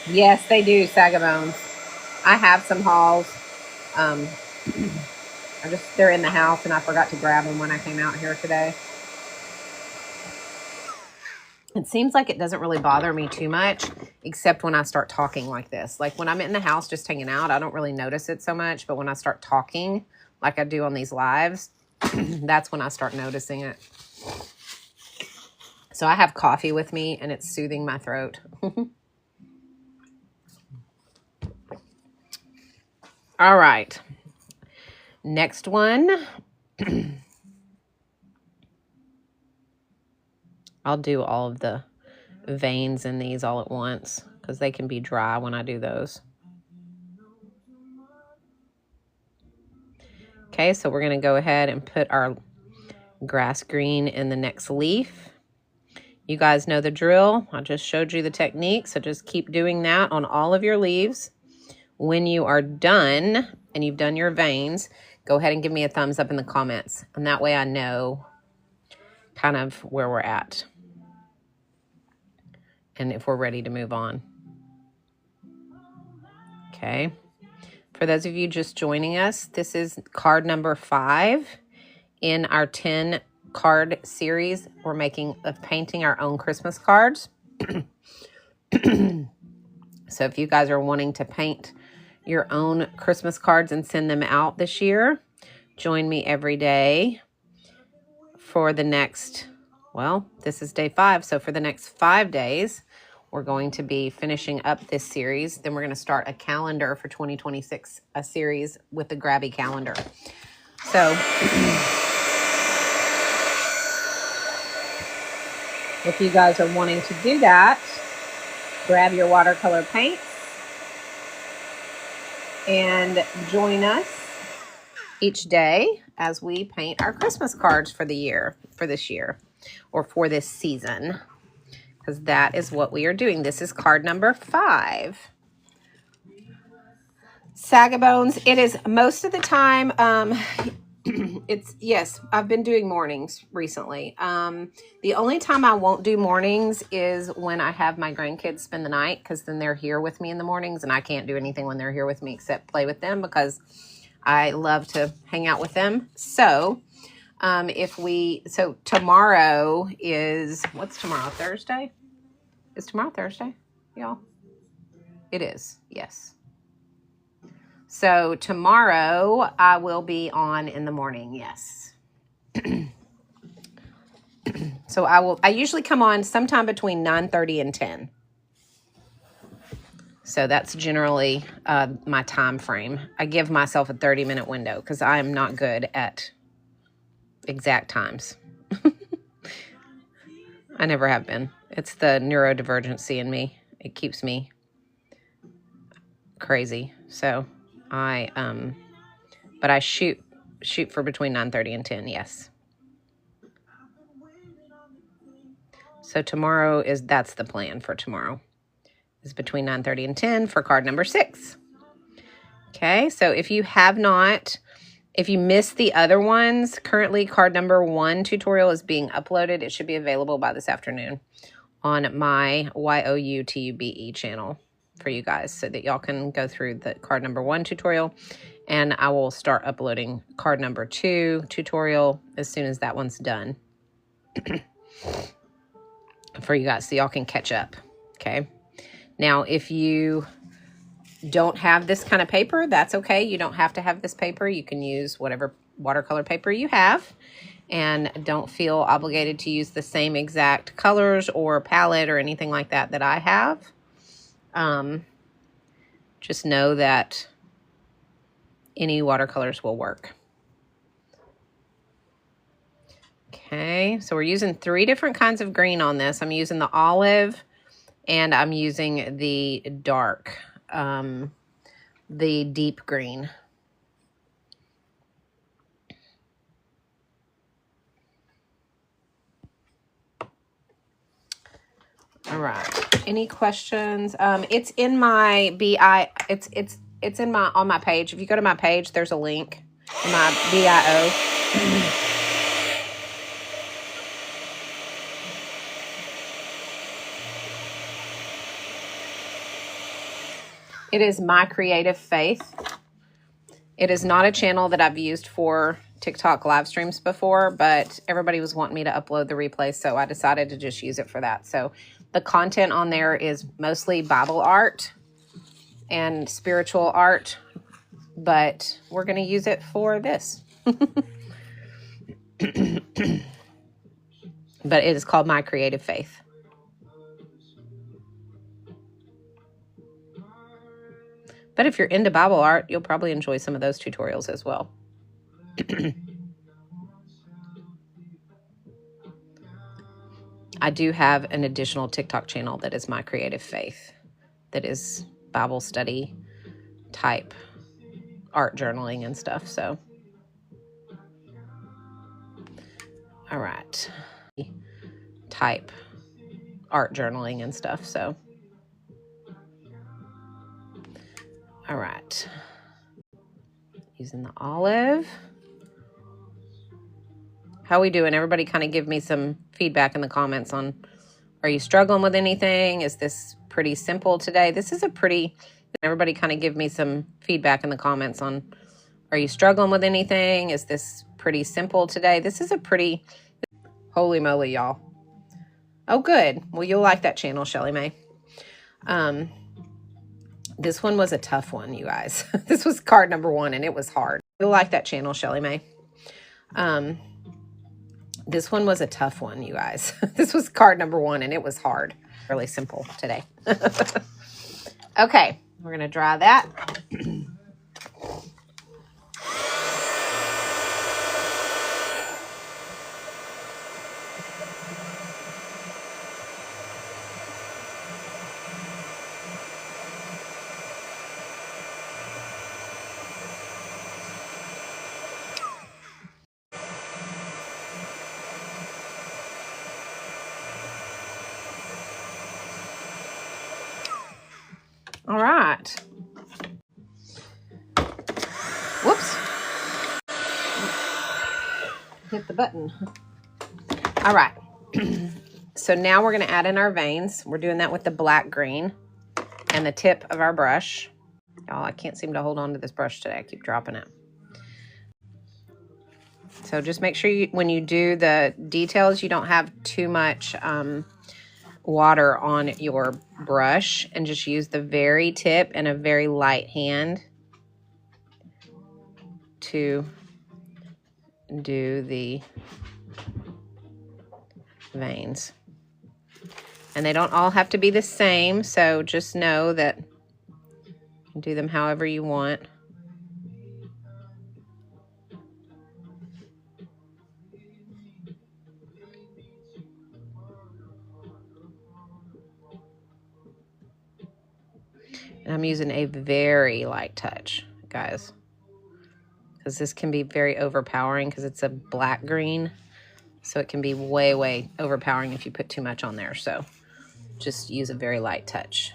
Yes, they do, Sagabones. I have some hauls. They're in the house and I forgot to grab them when I came out here today. It seems like it doesn't really bother me too much, except when I start talking like this. Like when I'm in the house just hanging out, I don't really notice it so much. But when I start talking like I do on these lives, that's when I start noticing it. So I have coffee with me and it's soothing my throat. All right. Next one. I'll do all of the veins in these all at once because they can be dry when I do those. Okay, so we're going to go ahead and put our grass green in the next leaf. You guys know the drill. I just showed you the technique, so just keep doing that on all of your leaves. When you are done and you've done your veins, go ahead and give me a thumbs up in the comments. And that way I know kind of where we're at and if we're ready to move on. Okay. For those of you just joining us, this is card number 5 in our 10 card series we're making of painting our own Christmas cards. So if you guys are wanting to paint your own Christmas cards and send them out this year, join me every day for the next, well, this is day 5. So for the next 5 days, we're going to be finishing up this series. Then we're going to start a calendar for 2026, a series with the Grabby calendar. So if you guys are wanting to do that, grab your watercolor paints and join us each day as we paint our Christmas cards for the year, for this year, or for this season, because that is what we are doing. This is card number 5. Sagabones, it is most of the time, yes, I've been doing mornings recently. The only time I won't do mornings is when I have my grandkids spend the night, because then they're here with me in the mornings and I can't do anything when they're here with me except play with them because I love to hang out with them. So tomorrow is, what's tomorrow? Thursday? Is tomorrow Thursday, y'all? It is, yes. So tomorrow I will be on in the morning, yes. So I usually come on sometime between 9:30 and 10. So that's generally my time frame. I give myself a 30-minute window because I am not good at exact times. I never have been. It's the neurodivergency in me. It keeps me crazy. So but I shoot for between 9:30 and 10, yes. So tomorrow that's the plan for tomorrow. Is between 9:30 and 10 for card number 6. Okay, so if you missed the other ones, currently card number 1 tutorial is being uploaded. It should be available by this afternoon on my YOUTUBE channel for you guys so that y'all can go through the card number 1 tutorial. And I will start uploading card number 2 tutorial as soon as that one's done. for you guys so y'all can catch up. Okay. Now, if you don't have this kind of paper, that's okay. You don't have to have this paper. You can use whatever watercolor paper you have, and don't feel obligated to use the same exact colors or palette or anything like that that I have. Just know that any watercolors will work. Okay, so we're using 3 different kinds of green on this. I'm using the olive, and I'm using the dark, the deep green. All right. Any questions? It's in my it's in my on my page. If you go to my page, there's a link in my bio. It is My Creative Faith. It is not a channel that I've used for TikTok live streams before, but everybody was wanting me to upload the replay, so I decided to just use it for that. So the content on there is mostly Bible art and spiritual art, but we're going to use it for this. But it is called My Creative Faith. But if you're into Bible art, you'll probably enjoy some of those tutorials as well. I do have an additional TikTok channel that is My Creative Faith, that is Bible study type art journaling and stuff. So, all right. Type art journaling and stuff. So, all right. Using the olive. How we doing? Everybody kind of give me some feedback in the comments on, are you struggling with anything? Is this pretty simple today? This is a pretty, everybody kind of give me some feedback in the comments on, are you struggling with anything? Is this pretty simple today? This is a pretty, holy moly, y'all. Oh, good. Well, you'll like that channel, Shelly Mae. This one was a tough one, you guys. This was card number 1, and it was hard. You'll like that channel, Shelly Mae. This one was a tough one, you guys. This was card number 1, and it was hard. Really simple today. Okay, we're going to dry that. All right. Whoops. Hit the button. All right. So now we're going to add in our veins. We're doing that with the black green and the tip of our brush. Y'all, I can't seem to hold on to this brush today. I keep dropping it. So just make sure you, when you do the details, you don't have too much water on your brush, and just use the very tip and a very light hand to do the veins. And they don't all have to be the same, so just know that you can do them however you want. And I'm using a very light touch, guys, because this can be very overpowering because it's a black green. So it can be way, way overpowering if you put too much on there. So just use a very light touch.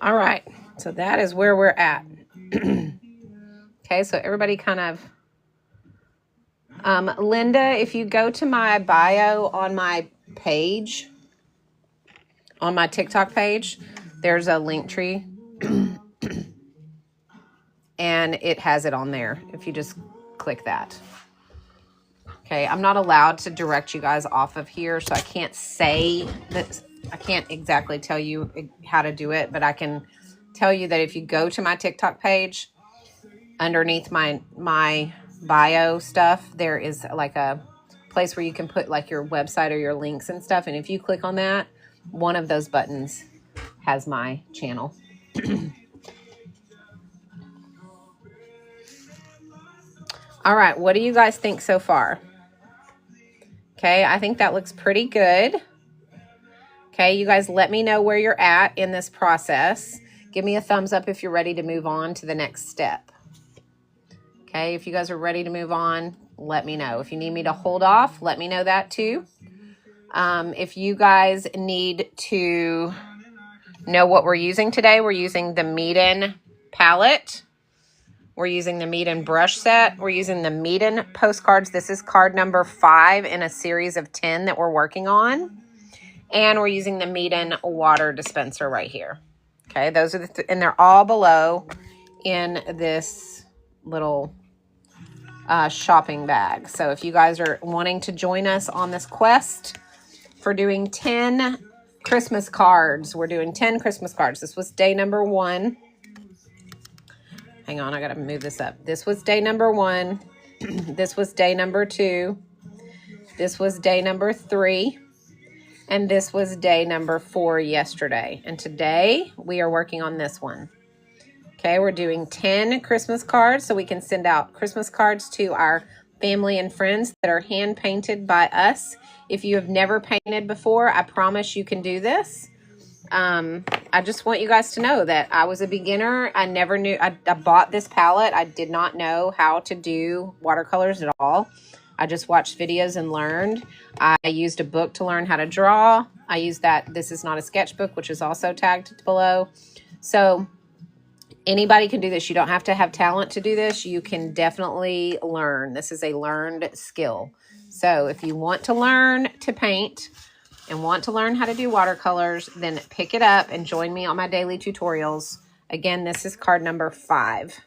All right, so that is where we're at. Okay, so everybody kind of, Linda, if you go to my bio on my page, on my TikTok page, there's a link tree and it has it on there if you just click that. Okay, I'm not allowed to direct you guys off of here, so I can't say that. I can't exactly tell you how to do it, but I can tell you that if you go to my TikTok page, underneath my bio stuff, there is like a place where you can put like your website or your links and stuff. And if you click on that, one of those buttons has my channel. All right, what do you guys think so far? Okay, I think that looks pretty good. Okay, you guys let me know where you're at in this process. Give me a thumbs up if you're ready to move on to the next step. Okay, if you guys are ready to move on, let me know. If you need me to hold off, let me know that too. If you guys need to know what we're using today, we're using the Meeden palette. We're using the Meeden brush set. We're using the Meeden postcards. This is card number 5 in a series of 10 that we're working on. And we're using the Meeden water dispenser right here. Okay, those are and they're all below in this little shopping bag. So if you guys are wanting to join us on this quest for doing 10 Christmas cards, we're doing 10 Christmas cards. This was day number 1. Hang on, I got to move this up. This was day number 1. This was day number 2. This was day number 3. And this was day number 4 yesterday. And today we are working on this one. Okay, we're doing 10 Christmas cards so we can send out Christmas cards to our family and friends that are hand painted by us. If you have never painted before, I promise you can do this. I just want you guys to know that I was a beginner. I never knew. I bought this palette. I did not know how to do watercolors at all. I just watched videos and learned. I used a book to learn how to draw. I used that. This is not a sketchbook, which is also tagged below. So anybody can do this. You don't have to have talent to do this. You can definitely learn. This is a learned skill. So if you want to learn to paint and want to learn how to do watercolors, then pick it up and join me on my daily tutorials. Again, this is card number 5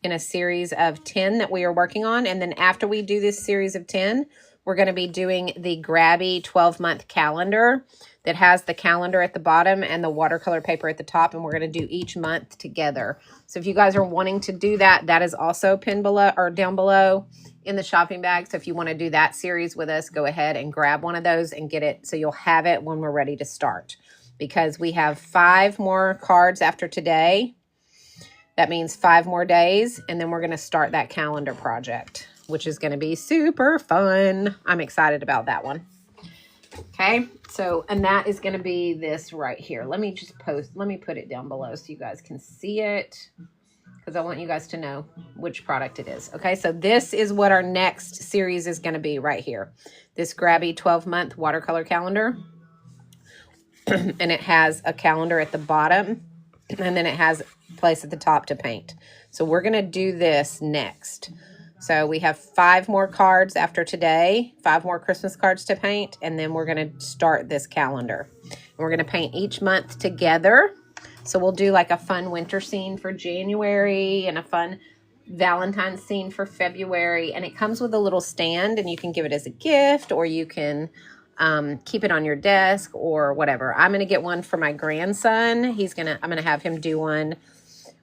in a series of 10 that we are working on. And then after we do this series of 10, we're going to be doing the Grabby 12-month calendar that has the calendar at the bottom and the watercolor paper at the top. And we're going to do each month together. So if you guys are wanting to do that, that is also pinned below or down below in the shopping bag. So if you want to do that series with us, go ahead and grab one of those and get it so you'll have it when we're ready to start. Because we have 5 more cards after today. That means 5 more days, and then we're going to start that calendar project, which is going to be super fun. I'm excited about that one. Okay, so, and that is going to be this right here. Let me put it down below so you guys can see it, because I want you guys to know which product it is. Okay, so this is what our next series is going to be right here. This Grabby 12-month watercolor calendar, and it has a calendar at the bottom, and then it has place at the top to paint. So we're going to do this next. So we have 5 more cards after today, 5 more Christmas cards to paint, and then we're going to start this calendar. And we're going to paint each month together. So we'll do like a fun winter scene for January and a fun Valentine's scene for February. And it comes with a little stand, and you can give it as a gift, or you can keep it on your desk or whatever. I'm going to get one for my grandson. I'm going to have him do one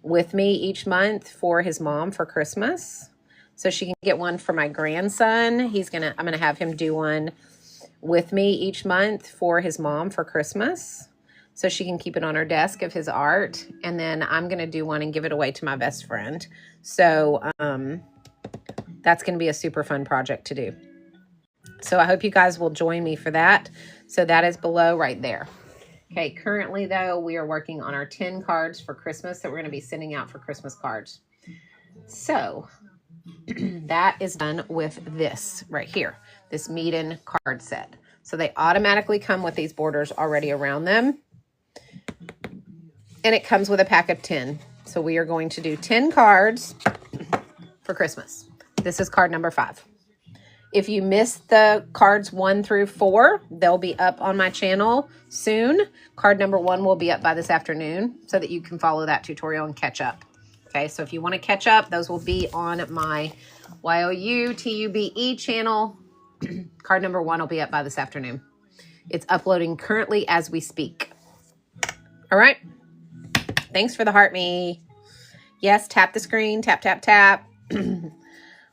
with me each month for his mom for Christmas. So she can get one for my grandson. I'm going to have him do one with me each month for his mom for Christmas. So she can keep it on her desk of his art. And then I'm going to do one and give it away to my best friend. So that's going to be a super fun project to do. So I hope you guys will join me for that. So that is below right there. Okay, currently though, we are working on our 10 cards for Christmas that we're going to be sending out for Christmas cards. So that is done with this right here, this Meeden card set. So they automatically come with these borders already around them. and it comes with a pack of 10. So we are going to do 10 cards for Christmas. This is card number 5. If you missed the cards 1 through 4, they'll be up on my channel soon. Card number 1 will be up by this afternoon so that you can follow that tutorial and catch up. Okay, so if you want to catch up, those will be on my YOUTUBE channel. Card number 1 will be up by this afternoon. It's uploading currently as we speak. All right. Thanks for the heart me. Yes, tap the screen. Tap, tap, tap.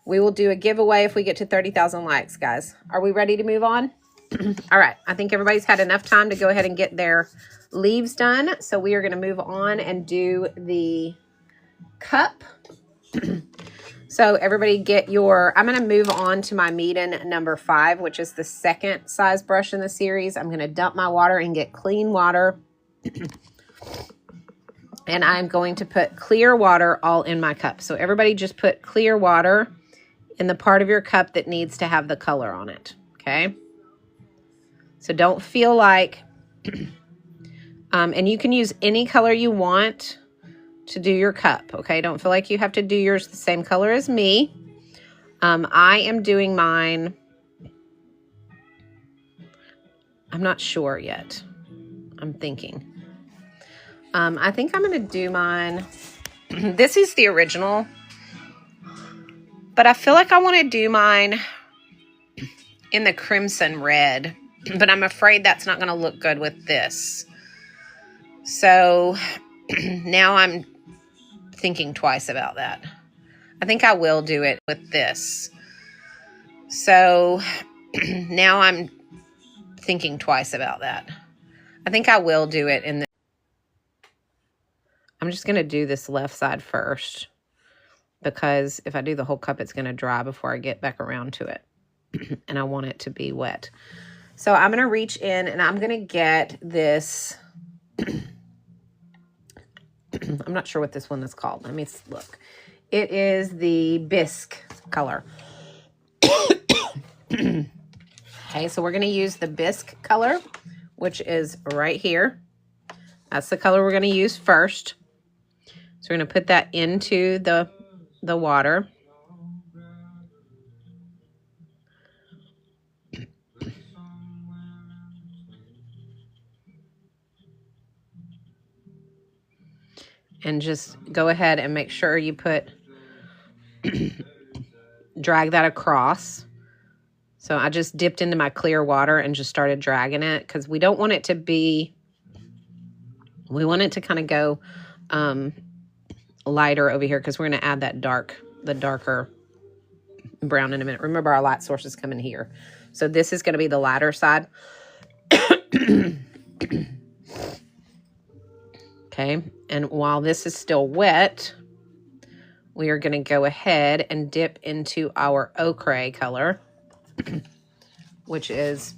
We will do a giveaway if we get to 30,000 likes, guys. Are we ready to move on? All right. I think everybody's had enough time to go ahead and get their leaves done. So we are going to move on and do the cup. So everybody get your, I'm going to move on to my Meeden number 5, which is the second size brush in the series. I'm going to dump my water and get clean water. And I'm going to put clear water all in my cup. So everybody just put clear water in the part of your cup that needs to have the color on it. Okay. So don't feel like, and you can use any color you want to do your cup. Okay. Don't feel like you have to do yours the same color as me. I am doing mine. I'm not sure yet. I'm thinking. I think I'm going to do mine. This is the original, but I feel like I want to do mine in the crimson red, but I'm afraid that's not going to look good with this. So now I'm thinking twice about that. I think I will do it with this. So now I'm thinking twice about that. I think I will do it in the, I'm just going to do this left side first, because if I do the whole cup, it's going to dry before I get back around to it. And I want it to be wet. So I'm going to reach in and I'm going to get this. I'm not sure what this one is called. Let me look. It is the bisque color. Okay, so we're going to use the bisque color, which is right here. That's the color we're going to use first. So we're going to put that into the water. And just go ahead and make sure you put, drag that across. So I just dipped into my clear water and just started dragging it, because we don't want it to be, we want it to kind of go lighter over here, because we're going to add that the darker brown in a minute. Remember, our light source is coming here. So this is going to be the lighter side. Okay, and while this is still wet, we are going to go ahead and dip into our ochre color, which is,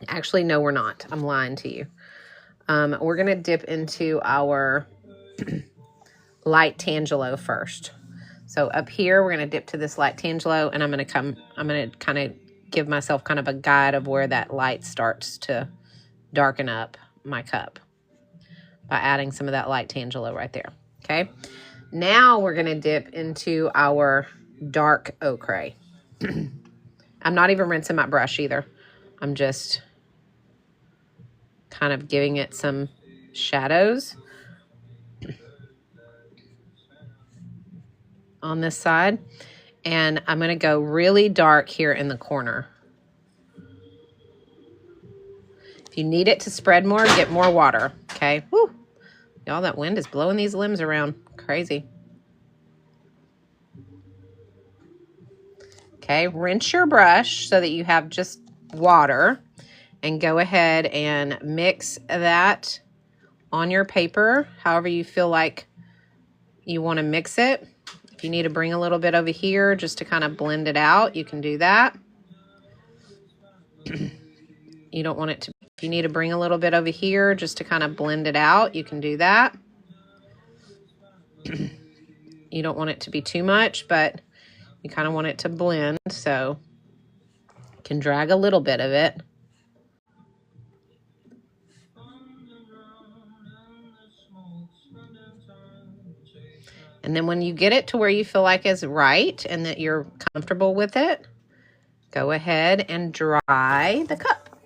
actually, no, we're not. I'm lying to you. We're going to dip into our light tangelo first. So up here, we're going to dip to this light tangelo, and I'm going to kind of give myself kind of a guide of where that light starts to darken up my cup by adding some of that light tangelo right there. Okay. Now we're going to dip into our dark ochre. I'm not even rinsing my brush either. I'm just kind of giving it some shadows on this side. And I'm going to go really dark here in the corner. If you need it to spread more, get more water. Okay. Woo. Y'all, that wind is blowing these limbs around. Crazy. Okay. Rinse your brush so that you have just water. And go ahead and mix that on your paper, however you feel like you want to mix it. If you need to bring a little bit over here just to kind of blend it out, you can do that. You don't want it to, if you need to bring a little bit over here just to kind of blend it out, you can do that. You don't want it to be too much, but you kind of want it to blend, so you can drag a little bit of it. And then when you get it to where you feel like is right and that you're comfortable with it, go ahead and dry the cup.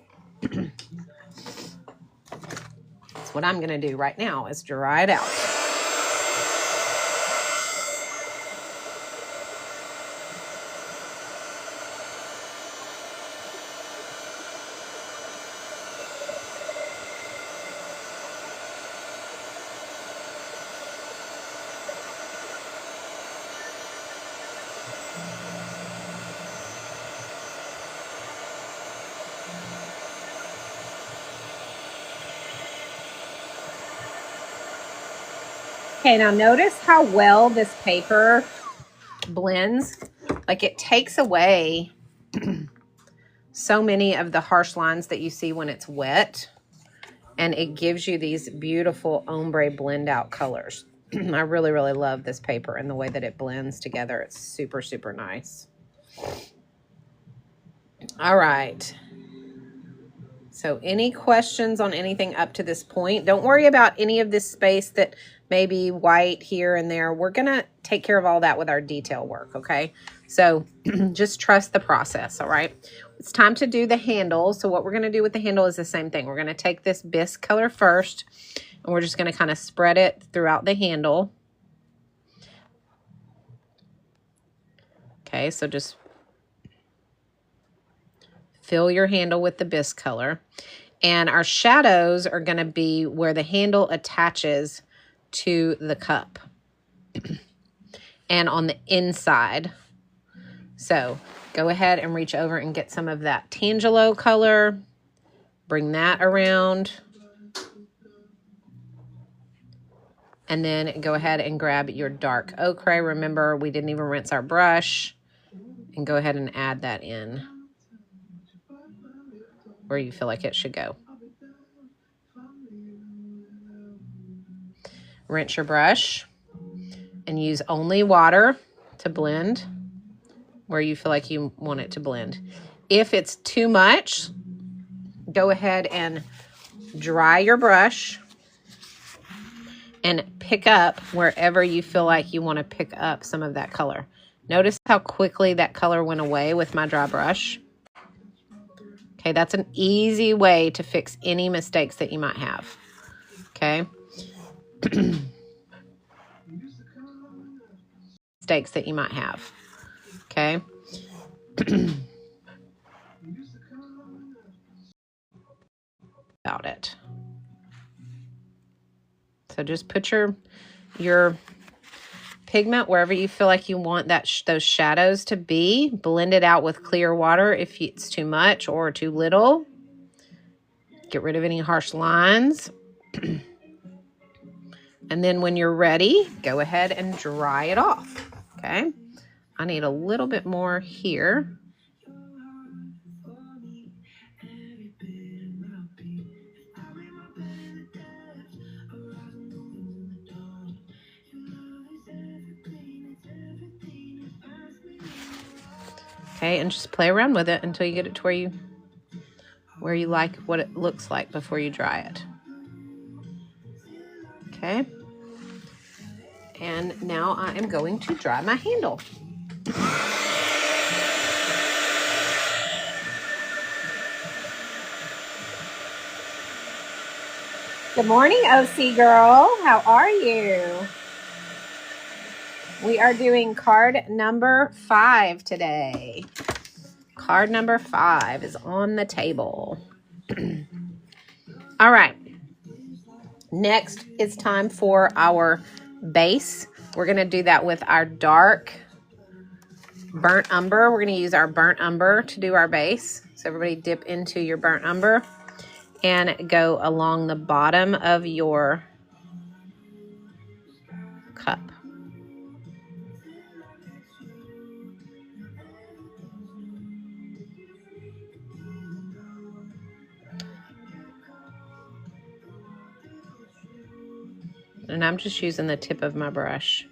That's what I'm going to do right now, is dry it out. Okay, now notice how well this paper blends. Like, it takes away so many of the harsh lines that you see when it's wet, and it gives you these beautiful ombre blend out colors. I really, really love this paper and the way that it blends together. It's super, super nice. All right. So any questions on anything up to this point? Don't worry about any of this space that may be white here and there. We're going to take care of all that with our detail work, okay? So just trust the process, all right? It's time to do the handle. So what we're going to do with the handle is the same thing. We're going to take this bisque color first, and we're just going to kind of spread it throughout the handle. Okay, so just fill your handle with the bisque color. And our shadows are going to be where the handle attaches to the cup and on the inside. So go ahead and reach over and get some of that Tangelo color. Bring that around. And then go ahead and grab your dark ochre. Remember, we didn't even rinse our brush. And go ahead and add that in where you feel like it should go. Rinse your brush and use only water to blend where you feel like you want it to blend. If it's too much, go ahead and dry your brush and pick up wherever you feel like you want to pick up some of that color. Notice how quickly that color went away with my dry brush. Okay, that's an easy way to fix any mistakes that you might have. Okay. Mistakes that you might have. Okay. About it. So just put your pigment wherever you feel like you want those shadows to be. Blend it out with clear water if it's too much or too little. Get rid of any harsh lines. And then when you're ready, go ahead and dry it off. Okay. I need a little bit more here. Okay, and just play around with it until you get it to where you like what it looks like before you dry it. Okay. And now I am going to dry my handle. Good morning, OC girl. How are you? We are doing card number 5 today. Card number 5 is on the table. All right. Next, it's time for our base. We're going to do that with our dark burnt umber. We're going to use our burnt umber to do our base. So everybody dip into your burnt umber and go along the bottom of your cup. And I'm just using the tip of my brush.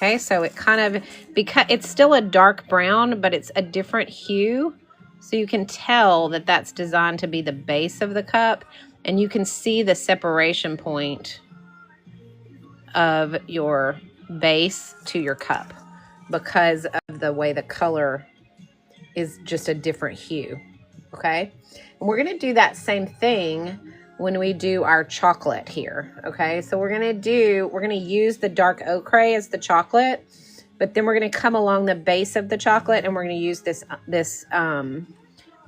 Okay, so it kind of, because it's still a dark brown, but it's a different hue. So you can tell that that's designed to be the base of the cup, and you can see the separation point of your base to your cup because of the way the color is just a different hue. Okay, and we're going to do that same thing when we do our chocolate here. Okay, so we're going to use the dark ochre as the chocolate, but then we're going to come along the base of the chocolate and we're going to use this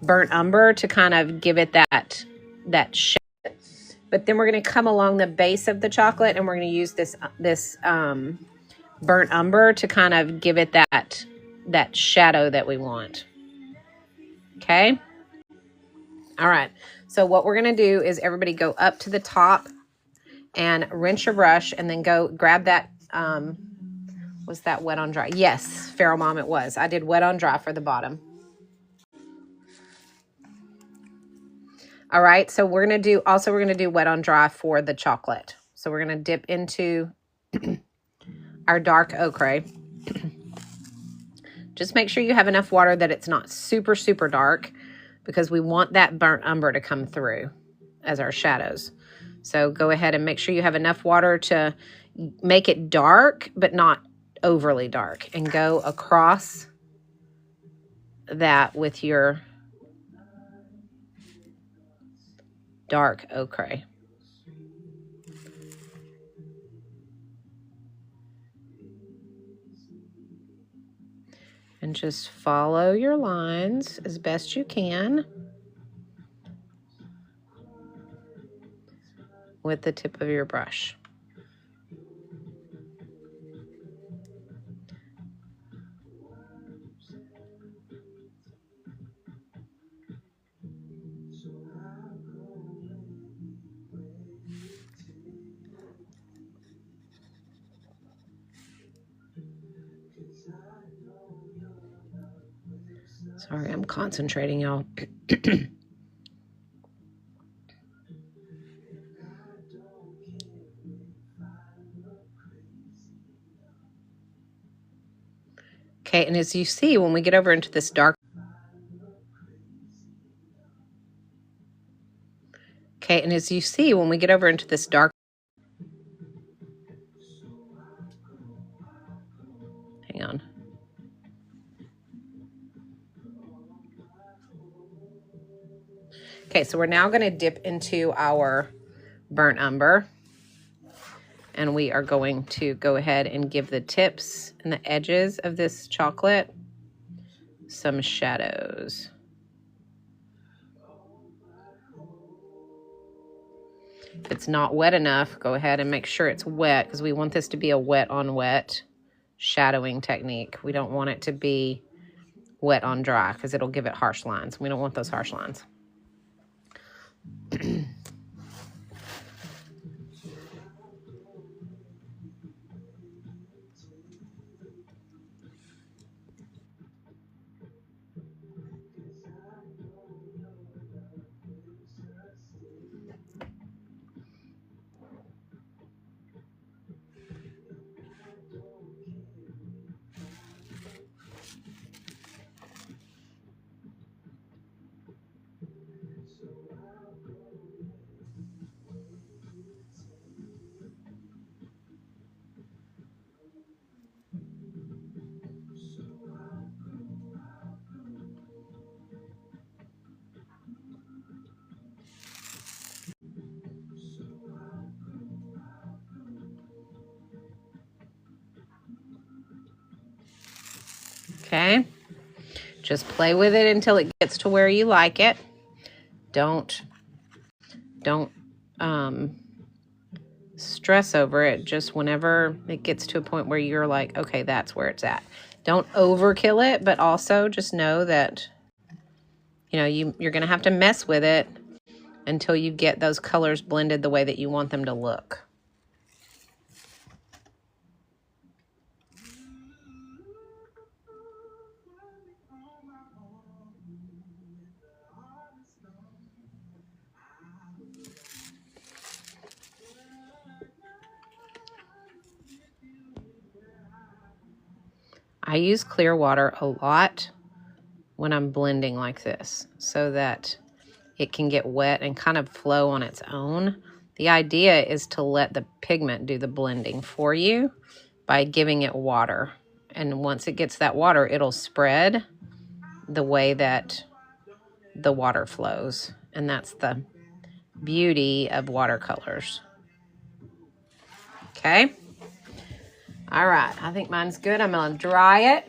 burnt umber to kind of give it that shape. But then we're going to come along the base of the chocolate and we're going to use this burnt umber to kind of give it that shadow that we want. Okay. All right. So what we're going to do is everybody go up to the top and rinse your brush and then go grab that. Was that wet on dry? Yes, Feral Mom, it was. I did wet on dry for the bottom. All right. So we're going to do wet on dry for the chocolate. So we're going to dip into our dark ochre. Just make sure you have enough water that it's not super, super dark because we want that burnt umber to come through as our shadows. So go ahead and make sure you have enough water to make it dark, but not overly dark, and go across that with your dark ochre. And just follow your lines as best you can with the tip of your brush. Sorry, I'm concentrating, y'all. Okay, and as you see, when we get over into this dark, hang on. Okay, so we're now going to dip into our burnt umber. And we are going to go ahead and give the tips and the edges of this chocolate some shadows. If it's not wet enough, go ahead and make sure it's wet because we want this to be a wet on wet shadowing technique. We don't want it to be wet on dry because it'll give it harsh lines. We don't want those harsh lines. Okay, just play with it until it gets to where you like it. Don't stress over it. Just whenever it gets to a point where you're like, okay, that's where it's at. Don't overkill it, but also just know that, you know, you're going to have to mess with it until you get those colors blended the way that you want them to look. I use clear water a lot when I'm blending like this so that it can get wet and kind of flow on its own. The idea is to let the pigment do the blending for you by giving it water. And once it gets that water, it'll spread the way that the water flows. And that's the beauty of watercolors. Okay. All right. I think mine's good. I'm going to dry it.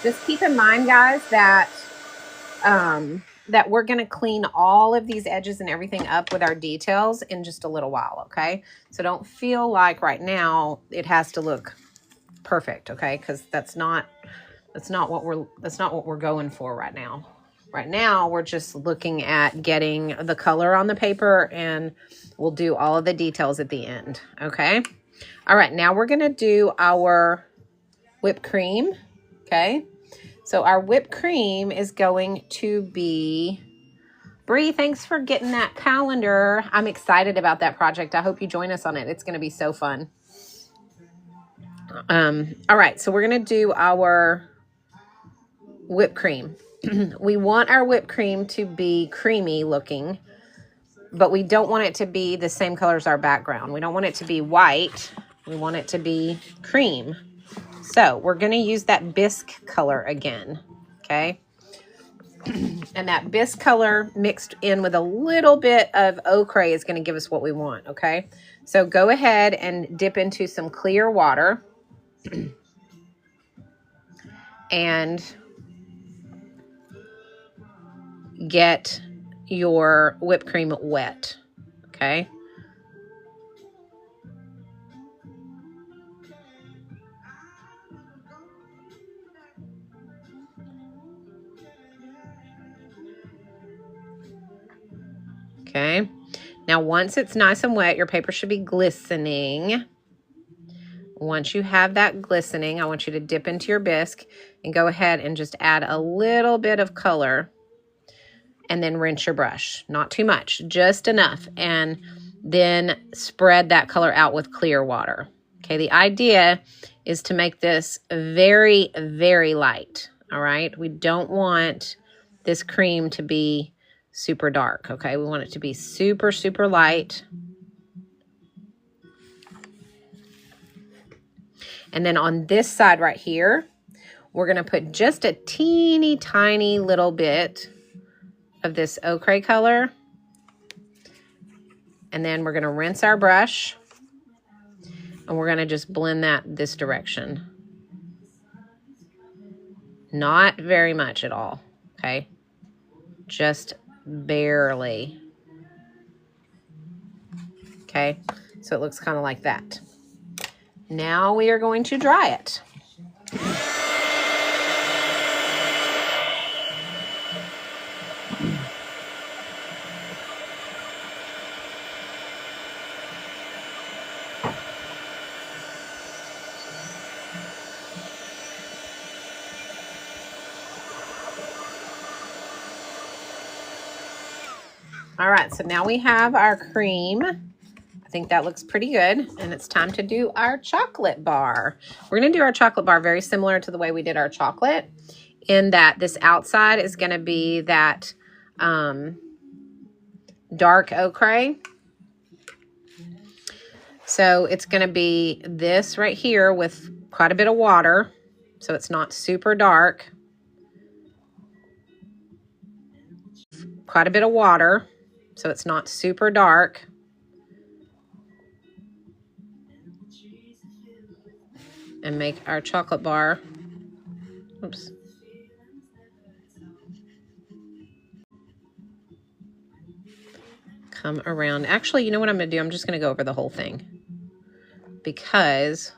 Just keep in mind, guys, that that we're going to clean all of these edges and everything up with our details in just a little while, okay? So don't feel like right now it has to look perfect, okay? Because that's not what we're going for right now. Right now, we're just looking at getting the color on the paper, and we'll do all of the details at the end, okay? All right, now we're going to do our whipped cream, okay? So our whipped cream is going to be, Bree, thanks for getting that calendar. I'm excited about that project. I hope you join us on it. It's going to be so fun. All right, so we're going to do our whipped cream. We want our whipped cream to be creamy looking, but we don't want it to be the same color as our background. We don't want it to be white. We want it to be cream. So we're going to use that bisque color again, okay? And that bisque color mixed in with a little bit of ochre is going to give us what we want, okay? So go ahead and dip into some clear water and get your whipped cream wet, okay? Okay, now once it's nice and wet, your paper should be glistening. Once you have that glistening, I want you to dip into your bisque and go ahead and just add a little bit of color and then rinse your brush. Not too much, just enough. And then spread that color out with clear water. Okay, the idea is to make this very, very light, all right? We don't want this cream to be super dark, okay? We want it to be super, super light. And then on this side right here, we're going to put just a teeny tiny little bit of this ochre color. And then we're going to rinse our brush. And we're going to just blend that this direction. Not very much at all, okay? Just barely. Okay, so it looks kind of like that. Now we are going to dry it. All right, so now we have our cream. I think that looks pretty good, and it's time to do our chocolate bar. We're going to do our chocolate bar very similar to the way we did our chocolate, in that this outside is going to be that dark ochre. So it's going to be this right here with quite a bit of water, so it's not super dark. Quite a bit of water, so it's not super dark. And make our chocolate bar. Oops. Come around. Actually, you know what I'm going to do? I'm just going to go over the whole thing, because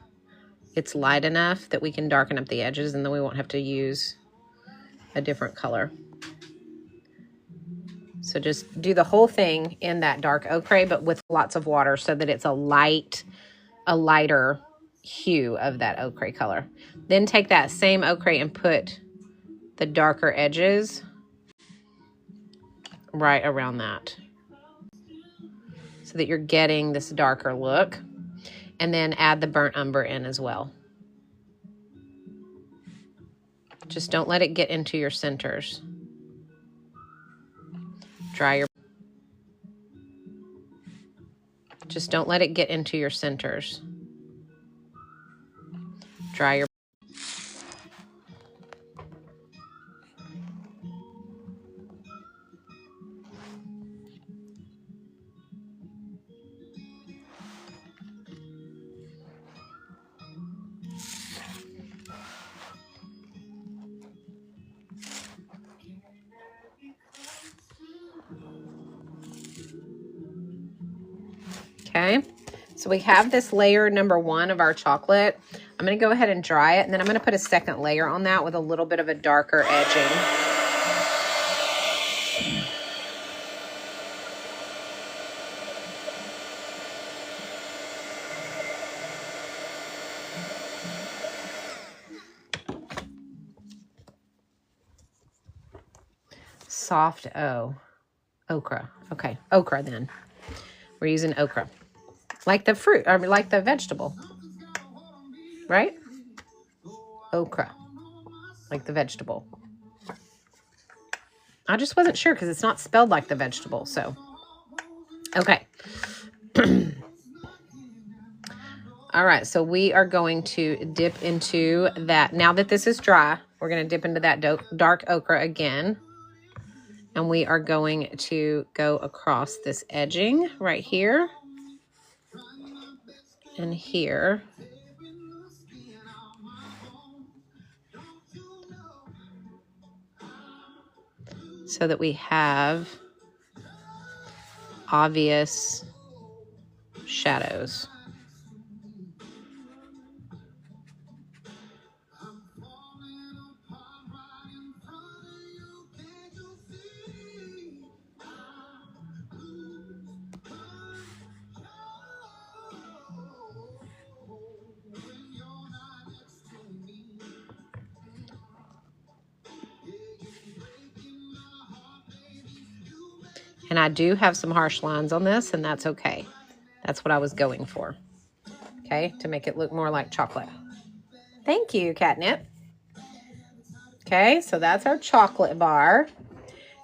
it's light enough that we can darken up the edges, and then we won't have to use a different color. So just do the whole thing in that dark ochre, but with lots of water so that it's a light a lighter hue of that ochre color. Then take that same ochre and put the darker edges right around that so that you're getting this darker look. And then add the burnt umber in as well. Just don't let it get into your centers. Just don't let it get into your centers. Dry your... Okay, so we have this layer number 1 of our chocolate. I'm going to go ahead and dry it, and then I'm going to put a second layer on that with a little bit of a darker edging. Soft okra. Okay, okra then. We're using okra. Like the fruit, or like the vegetable. Right? Okra. Like the vegetable. I just wasn't sure because it's not spelled like the vegetable, so. Okay. All right, so we are going to dip into that. Now that this is dry, we're going to dip into that dark ochre again. And we are going to go across this edging right here and here. So that we have obvious shadows. And I do have some harsh lines on this, and that's okay. That's what I was going for. Okay, to make it look more like chocolate. Thank you, Catnip. Okay, so that's our chocolate bar.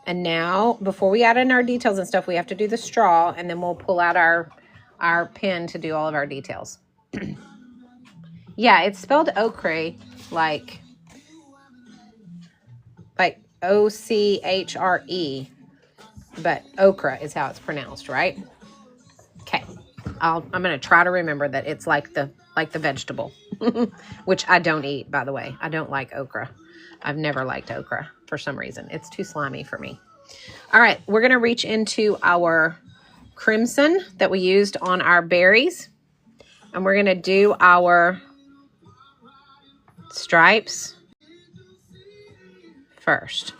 And now, before we add in our details and stuff, we have to do the straw, and then we'll pull out our pen to do all of our details. Yeah, it's spelled ochre, like O-C-H-R-E, but okra is how it's pronounced, right? Okay, I'm gonna try to remember that it's like the vegetable, which I don't eat, by the way. I don't like okra. I've never liked okra for some reason. It's too slimy for me. All right, we're gonna reach into our crimson that we used on our berries, and we're gonna do our stripes first.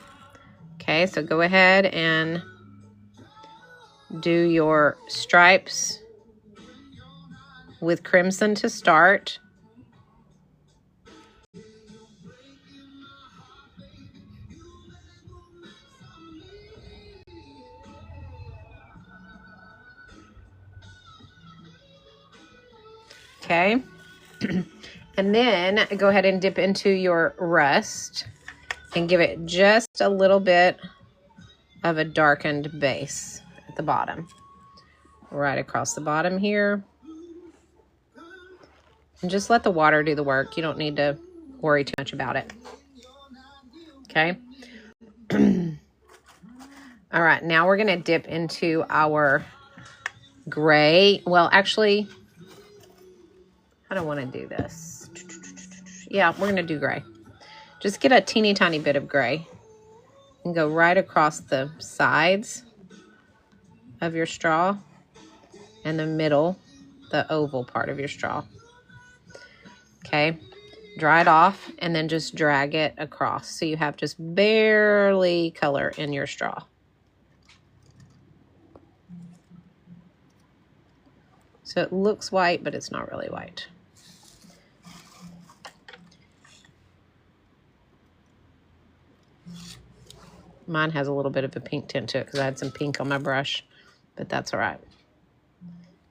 Okay, so go ahead and do your stripes with crimson to start. Okay. And then go ahead and dip into your rust and give it just a little bit of a darkened base at the bottom. Right across the bottom here. And just let the water do the work. You don't need to worry too much about it. Okay. All right, now we're going to dip into our gray. Well, actually, I don't want to do this. Yeah, we're going to do gray. Just get a teeny tiny bit of gray and go right across the sides of your straw and the middle, the oval part of your straw. Okay, dry it off and then just drag it across so you have just barely color in your straw. So it looks white, but it's not really white. Mine has a little bit of a pink tint to it because I had some pink on my brush, but that's all right.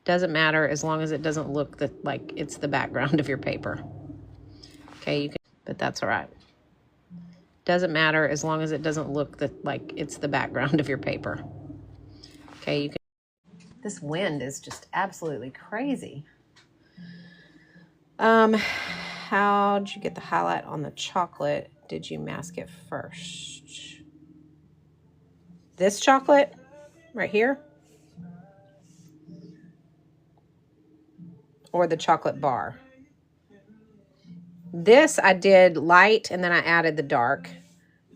Doesn't matter as long as it doesn't look like it's the background of your paper. Okay, you can, but that's all right. Doesn't matter as long as it doesn't look like it's the background of your paper. Okay, you can. This wind is just absolutely crazy. How'd you get the highlight on the chocolate? Did you mask it first? This chocolate right here? Or the chocolate bar? This I did light and then I added the dark.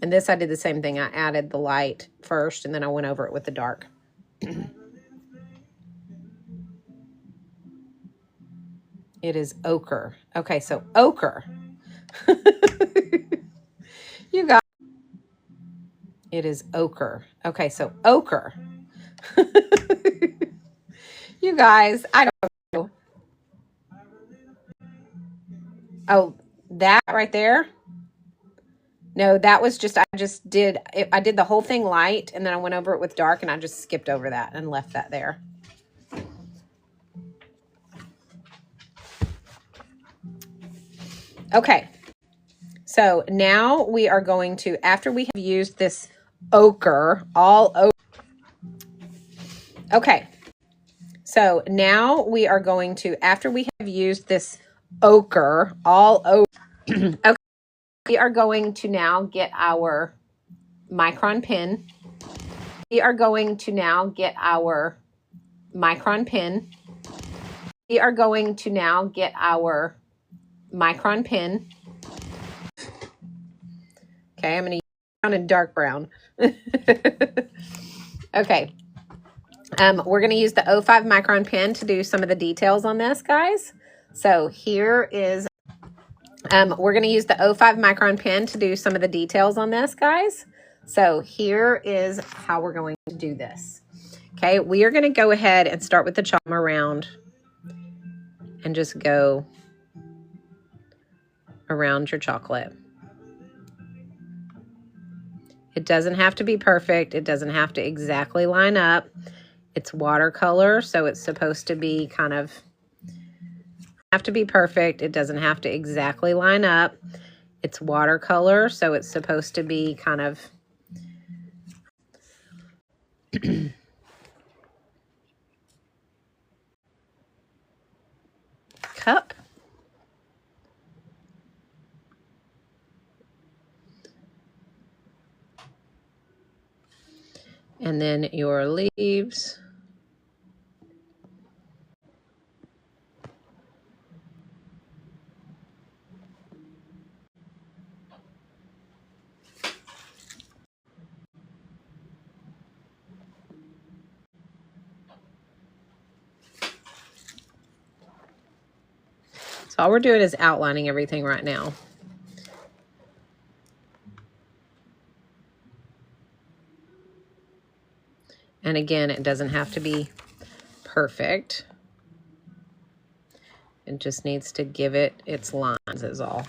And this I did the same thing. I added the light first and then I went over it with the dark. It is ochre. Okay, so ochre. You got it is ochre. Okay, so ochre. You guys, I don't know. Oh, that right there? No, that was just, I did the whole thing light and then I went over it with dark and I just skipped over that and left that there. Okay. So now we are going to, after we have used this ochre, all over. Okay. So now we are going to, after we have used this ochre all over. Okay. We are going to now get our micron pen. We are going to now get our micron pen. We are going to now get our micron pen. Okay, I'm going to use brown and dark brown. Okay. We're going to use the 05 micron pen to do some of the details on this, guys. So here is, we're going to use the 05 micron pen to do some of the details on this, guys. So here is how we're going to do this. Okay, we are going to go ahead and start with the chalk around and just go around your chocolate. It doesn't have to be perfect. It doesn't have to exactly line up. It's watercolor, so it's supposed to be kind of, have to be perfect. It doesn't have to exactly line up. It's watercolor, so it's supposed to be kind of cup. And then your leaves. So all we're doing is outlining everything right now. And again, it doesn't have to be perfect. It just needs to give it its lines is all.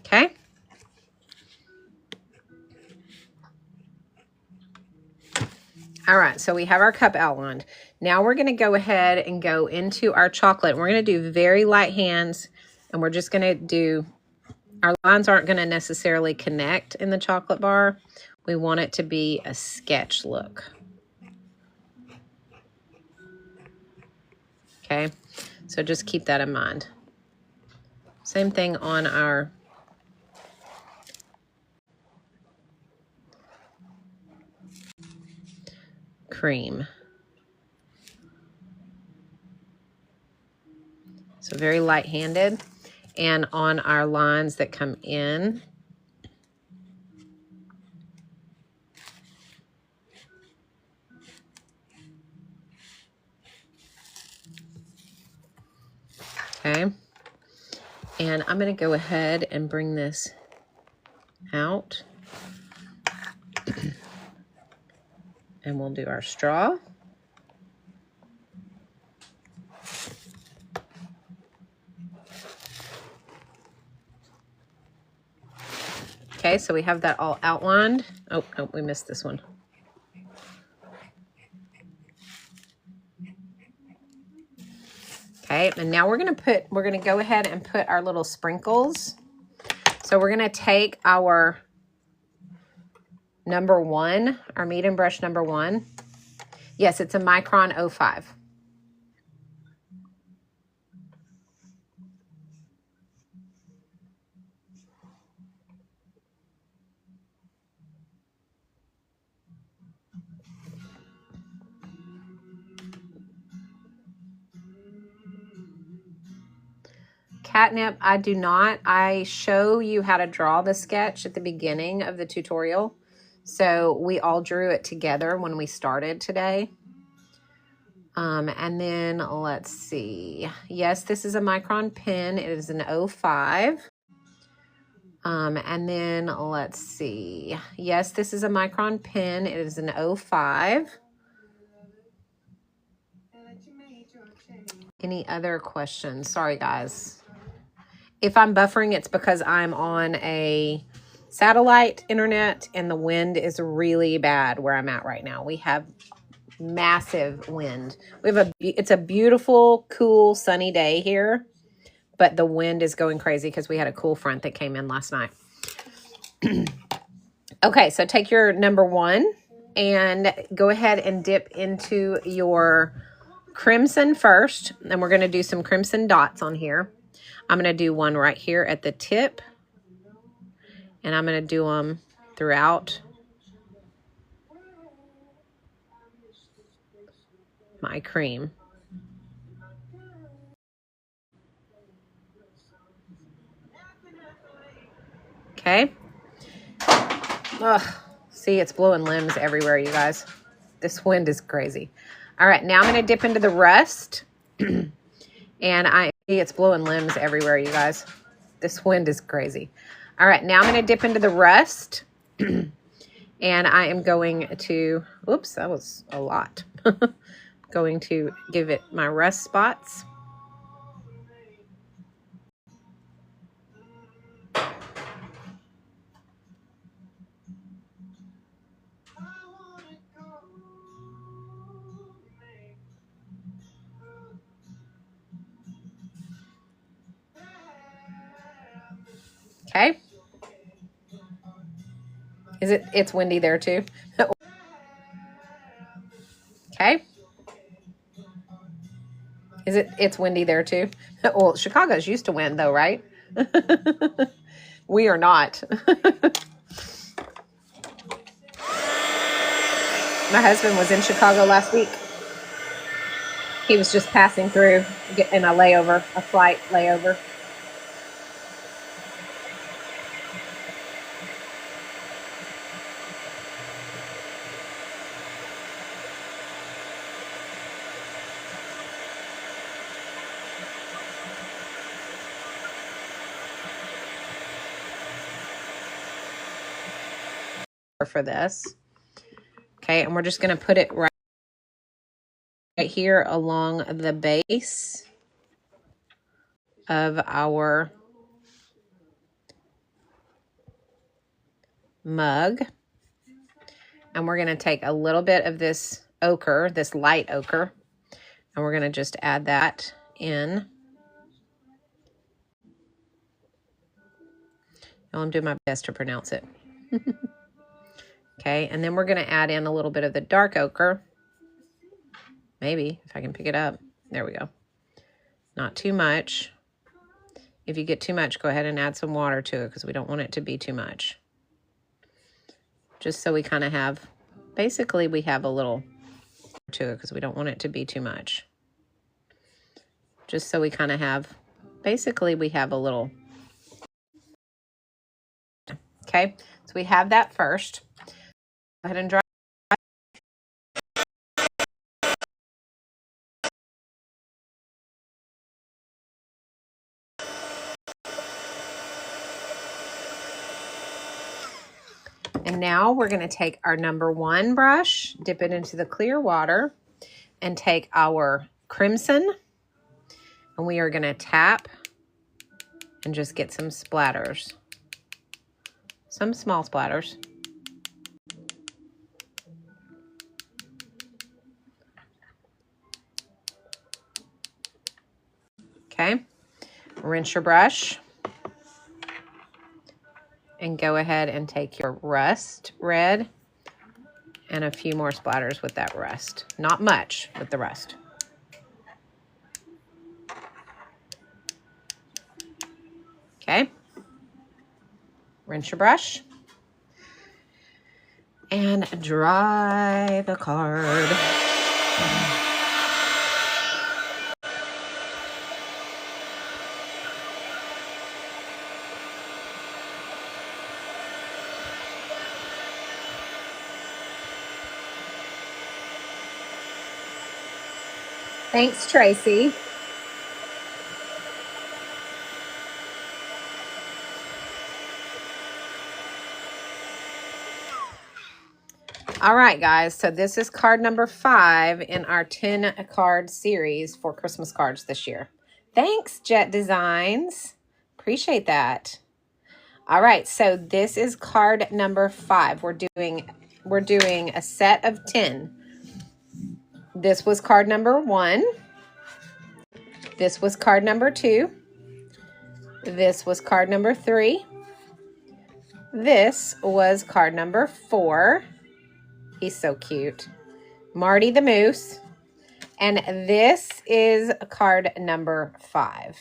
Okay. All right, so we have our cup outlined. Now we're going to go ahead and go into our chocolate. We're going to do very light hands, and we're just going to do, our lines aren't going to necessarily connect in the chocolate bar. We want it to be a sketch look. Okay, so just keep that in mind. Same thing on our cream. So very light-handed. and on our lines that come in. Okay. And I'm going to go ahead and bring this out. And we'll do our straw. Okay, so we have that all outlined. Oh, no, we missed this one. Okay, and now we're gonna go ahead and put our little sprinkles. So we're gonna take our number 1, our medium brush number 1. Yes, it's a Micron 05. Catnip, I do not. I show you how to draw the sketch at the beginning of the tutorial. So we all drew it together when we started today. And then let's see. Yes, this is a Micron pen. It is an 05. And then let's see. Yes, this is a Micron pen. It is an 05. Any other questions? Sorry, guys. If I'm buffering, it's because I'm on a satellite internet and the wind is really bad where I'm at right now. We have massive wind. It's a beautiful, cool, sunny day here, but the wind is going crazy because we had a cool front that came in last night. Okay, so take your number 1 and go ahead and dip into your crimson first, and we're going to do some crimson dots on here. I'm going to do one right here at the tip, and I'm going to do them throughout my cream. Okay. Ugh. See, it's blowing limbs everywhere, you guys. This wind is crazy. All right, now I'm going to dip into the rust. And it's blowing limbs everywhere, you guys. This wind is crazy. All right, now I'm going to dip into the rust. And I am going to, oops, that was a lot. Going to give it my rust spots. Okay. It's windy there too. Okay. It's windy there too. Well, Chicago's used to wind though, right? We are not. My husband was in Chicago last week. He was just passing through in a flight layover. For this. Okay, and we're just going to put it right here along the base of our mug. And we're going to take a little bit of this ochre, this light ochre, and we're going to just add that in. I'm doing my best to pronounce it. Okay, and then we're going to add in a little bit of the dark ochre. Maybe, if I can pick it up. There we go. Not too much. If you get too much, go ahead and add some water to it because we don't want it to be too much. Just so we kind of have, basically we have a little to it because we don't want it to be too much. Just so we kind of have basically we have a little, okay, so we have that first. Go ahead and dry. And now we're going to take our number 1 brush, dip it into the clear water, and take our crimson, and we are going to tap and just get some splatters, some small splatters. Okay, rinse your brush and go ahead and take your rust red and a few more splatters with that rust. Not much with the rust. Okay, rinse your brush and dry the card. Thanks, Tracy. All right, guys, so this is card number 5 in our 10 card series for Christmas cards this year. Thanks, Jet Designs. Appreciate that. All right, so this is card number 5. We're doing a set of 10. This was card number 1. This was card number 2. This was card number 3. This was card number 4. He's so cute. Marty the Moose. And this is card number 5.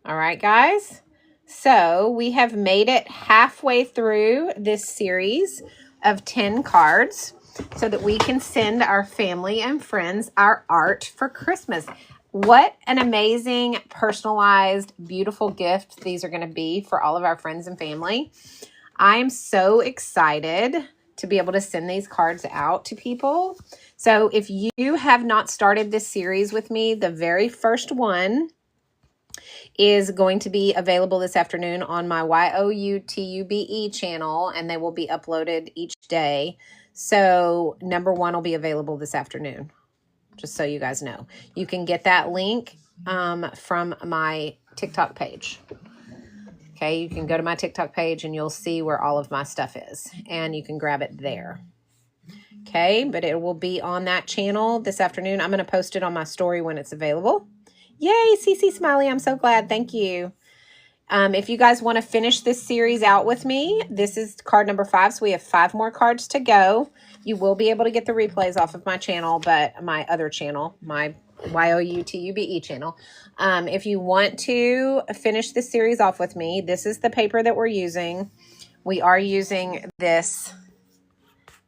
All right, guys. So we have made it halfway through this series of 10 cards so that we can send our family and friends our art for Christmas. What an amazing, personalized, beautiful gift these are going to be for all of our friends and family. I'm so excited to be able to send these cards out to people. So if you have not started this series with me, the very first one is going to be available this afternoon on my YOUTUBE channel, and they will be uploaded each day. So number 1 will be available this afternoon, just so you guys know. You can get that link from my TikTok page. Okay, you can go to my TikTok page and you'll see where all of my stuff is, and you can grab it there. Okay, but it will be on that channel this afternoon. I'm going to post it on my story when it's available. Yay, CC Smiley, I'm so glad. Thank you. If you guys want to finish this series out with me, this is card number 5, so we have 5 more cards to go. You will be able to get the replays off of my channel, but my other channel, my YOUTUBE channel. If you want to finish this series off with me, this is the paper that we're using. We are using this.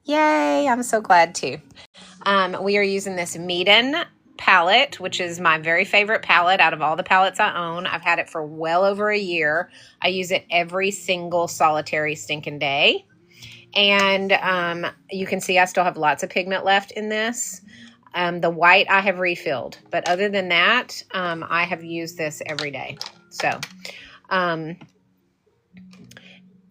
Yay, I'm so glad too. We are using this Meeden palette, which is my very favorite palette out of all the palettes I own. I've had it for well over a year. I use it every single solitary stinking day. And you can see I still have lots of pigment left in this. The white I have refilled, but other than that, I have used this every day. So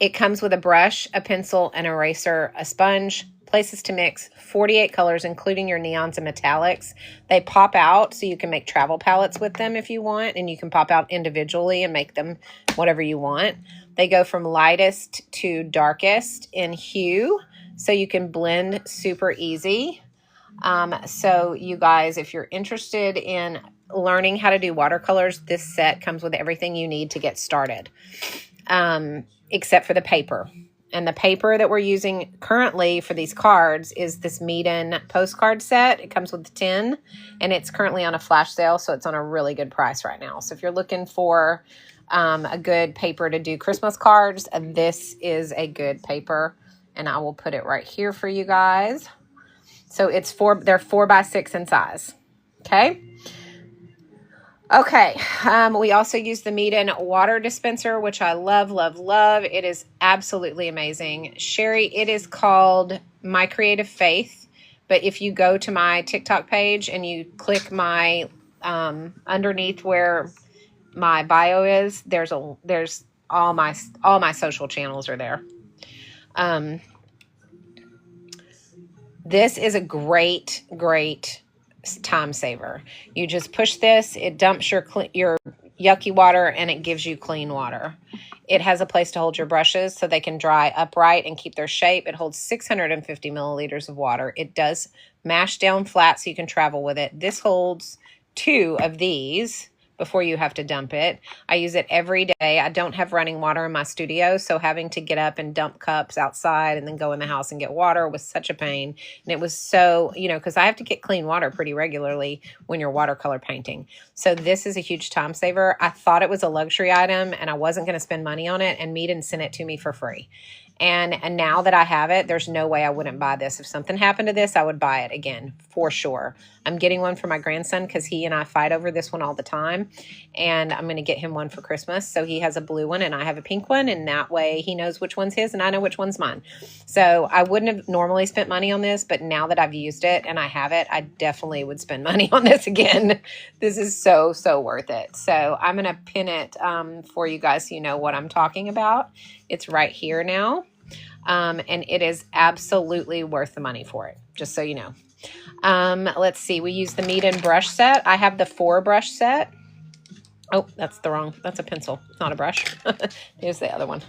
it comes with a brush, a pencil, an eraser, a sponge, places to mix, 48 colors, including your neons and metallics. They pop out, so you can make travel palettes with them if you want, and you can pop out individually and make them whatever you want. They go from lightest to darkest in hue, so you can blend super easy. So you guys, if you're interested in learning how to do watercolors, this set comes with everything you need to get started, except for the paper. And the paper that we're using currently for these cards is this Meeden postcard set. It comes with 10, and it's currently on a flash sale, so it's on a really good price right now. So if you're looking for a good paper to do Christmas cards, this is a good paper, and I will put it right here for you guys. So they're 4x6 in size. Okay. Okay, we also use the Mead water dispenser, which I love, love, love. It is absolutely amazing. Sherry, it is called My Creative Faith, but if you go to my TikTok page and you click my underneath where my bio is, there's all my social channels are there. This is a great time saver. You just push this, it dumps your yucky water, and it gives you clean water. It has a place to hold your brushes so they can dry upright and keep their shape. It holds 650 milliliters of water. It does mash down flat so you can travel with it. This holds 2 of these before you have to dump it. I use it every day. I don't have running water in my studio, so having to get up and dump cups outside and then go in the house and get water was such a pain. And it was so, because I have to get clean water pretty regularly when you're watercolor painting. So this is a huge time saver. I thought it was a luxury item and I wasn't going to spend money on it, and Mead sent it to me for free. And now that I have it, there's no way I wouldn't buy this. If something happened to this, I would buy it again, for sure. I'm getting one for my grandson because he and I fight over this one all the time. And I'm going to get him one for Christmas. So he has a blue one and I have a pink one. And that way he knows which one's his and I know which one's mine. So I wouldn't have normally spent money on this, but now that I've used it and I have it, I definitely would spend money on this again. This is so, so worth it. So I'm going to pin it for you guys so you know what I'm talking about. It's right here now. And it is absolutely worth the money for it, just so you know. Let's see. We use the Mead brush set. I have the 4 brush set. Oh, that's a pencil. It's not a brush. Here's the other one.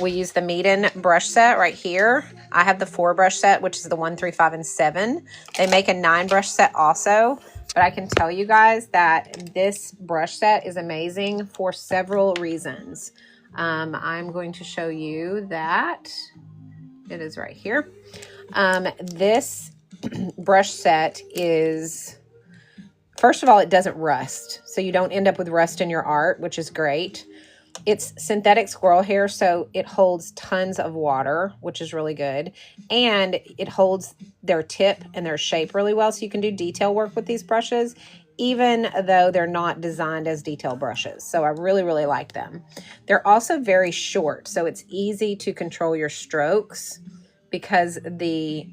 We use the Mead brush set right here. I have the 4 brush set, which is the 1, 3, 5, and 7. They make a 9 brush set also. But I can tell you guys that this brush set is amazing for several reasons. I'm going to show you that it is right here. This brush set is, first of all, it doesn't rust. So you don't end up with rust in your art, which is great. It's synthetic squirrel hair, so it holds tons of water, which is really good. And it holds their tip and their shape really well, so you can do detail work with these brushes, even though they're not designed as detail brushes. So I really, really like them. They're also very short, so it's easy to control your strokes because the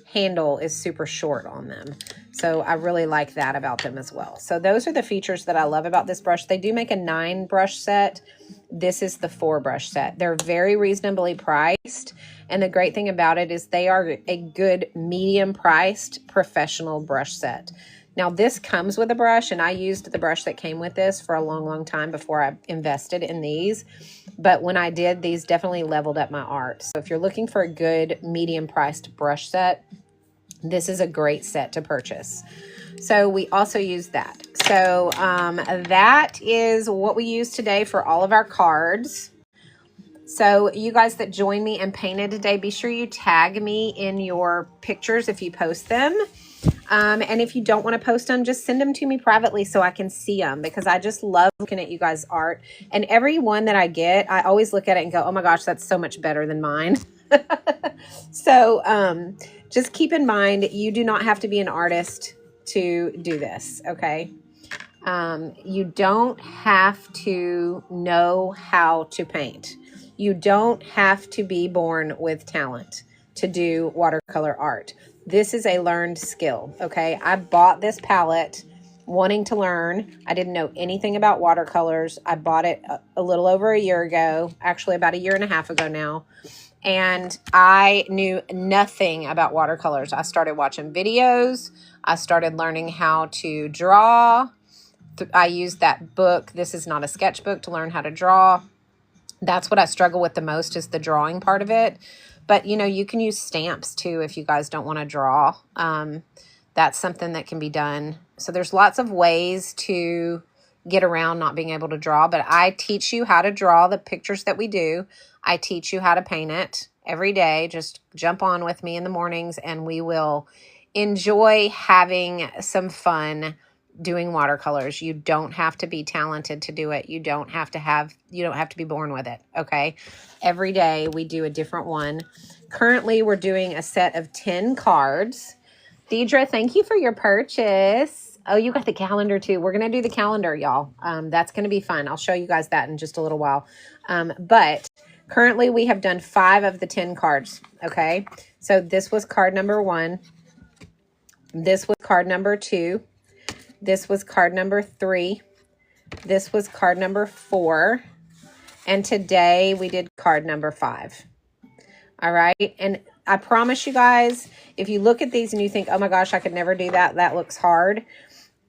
handle is super short on them. So I really like that about them as well. So those are the features that I love about this brush. They do make a 9 brush set. This is the 4 brush set. They're very reasonably priced. And the great thing about it is they are a good medium priced professional brush set. Now this comes with a brush, and I used the brush that came with this for a long, long time before I invested in these. But when I did, these definitely leveled up my art. So if you're looking for a good medium priced brush set, this is a great set to purchase. So we also use that. So that is what we use today for all of our cards. So you guys that join me and painted today, be sure you tag me in your pictures if you post them. And if you don't want to post them, just send them to me privately so I can see them, because I just love looking at you guys' art. And every one that I get, I always look at it and go, oh my gosh, that's so much better than mine. So just keep in mind, you do not have to be an artist to do this, okay? You don't have to know how to paint. You don't have to be born with talent to do watercolor art. This is a learned skill, okay? I bought this palette wanting to learn. I didn't know anything about watercolors. I bought it a little over a year ago, actually about a year and a half ago now. And I knew nothing about watercolors. I started watching videos. I started learning how to draw. I used that book, This Is Not a Sketchbook, to learn how to draw. That's what I struggle with the most, is the drawing part of it. But, you know, you can use stamps too if you guys don't want to draw. That's something that can be done. So there's lots of ways to get around not being able to draw. But I teach you how to draw the pictures that we do. I teach you how to paint it every day. Just jump on with me in the mornings and we will enjoy having some fun doing watercolors. You don't have to be talented to do it. You don't have to be born with it. Okay. Every day we do a different one. Currently we're doing a set of 10 cards. Deidre, thank you for your purchase. Oh, you got the calendar too. We're going to do the calendar, y'all. That's going to be fun. I'll show you guys that in just a little while. But currently we have done 5 of the 10 cards. Okay. So this was card number 1. This was card number 2. This was card number 3. This was card number 4. And today we did card number 5. All right. And I promise you guys, if you look at these and you think, oh my gosh, I could never do that. That looks hard.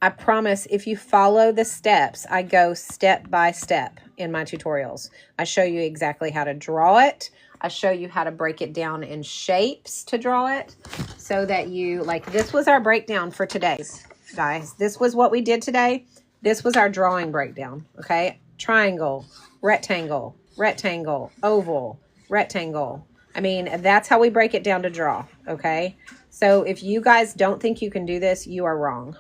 I promise if you follow the steps, I go step by step in my tutorials. I show you exactly how to draw it. I show you how to break it down in shapes to draw it so that you, like, this was our breakdown for today, guys. This was what we did today. This was our drawing breakdown, okay? Triangle, rectangle, rectangle, oval, rectangle. I mean, that's how we break it down to draw, okay? So if you guys don't think you can do this, you are wrong.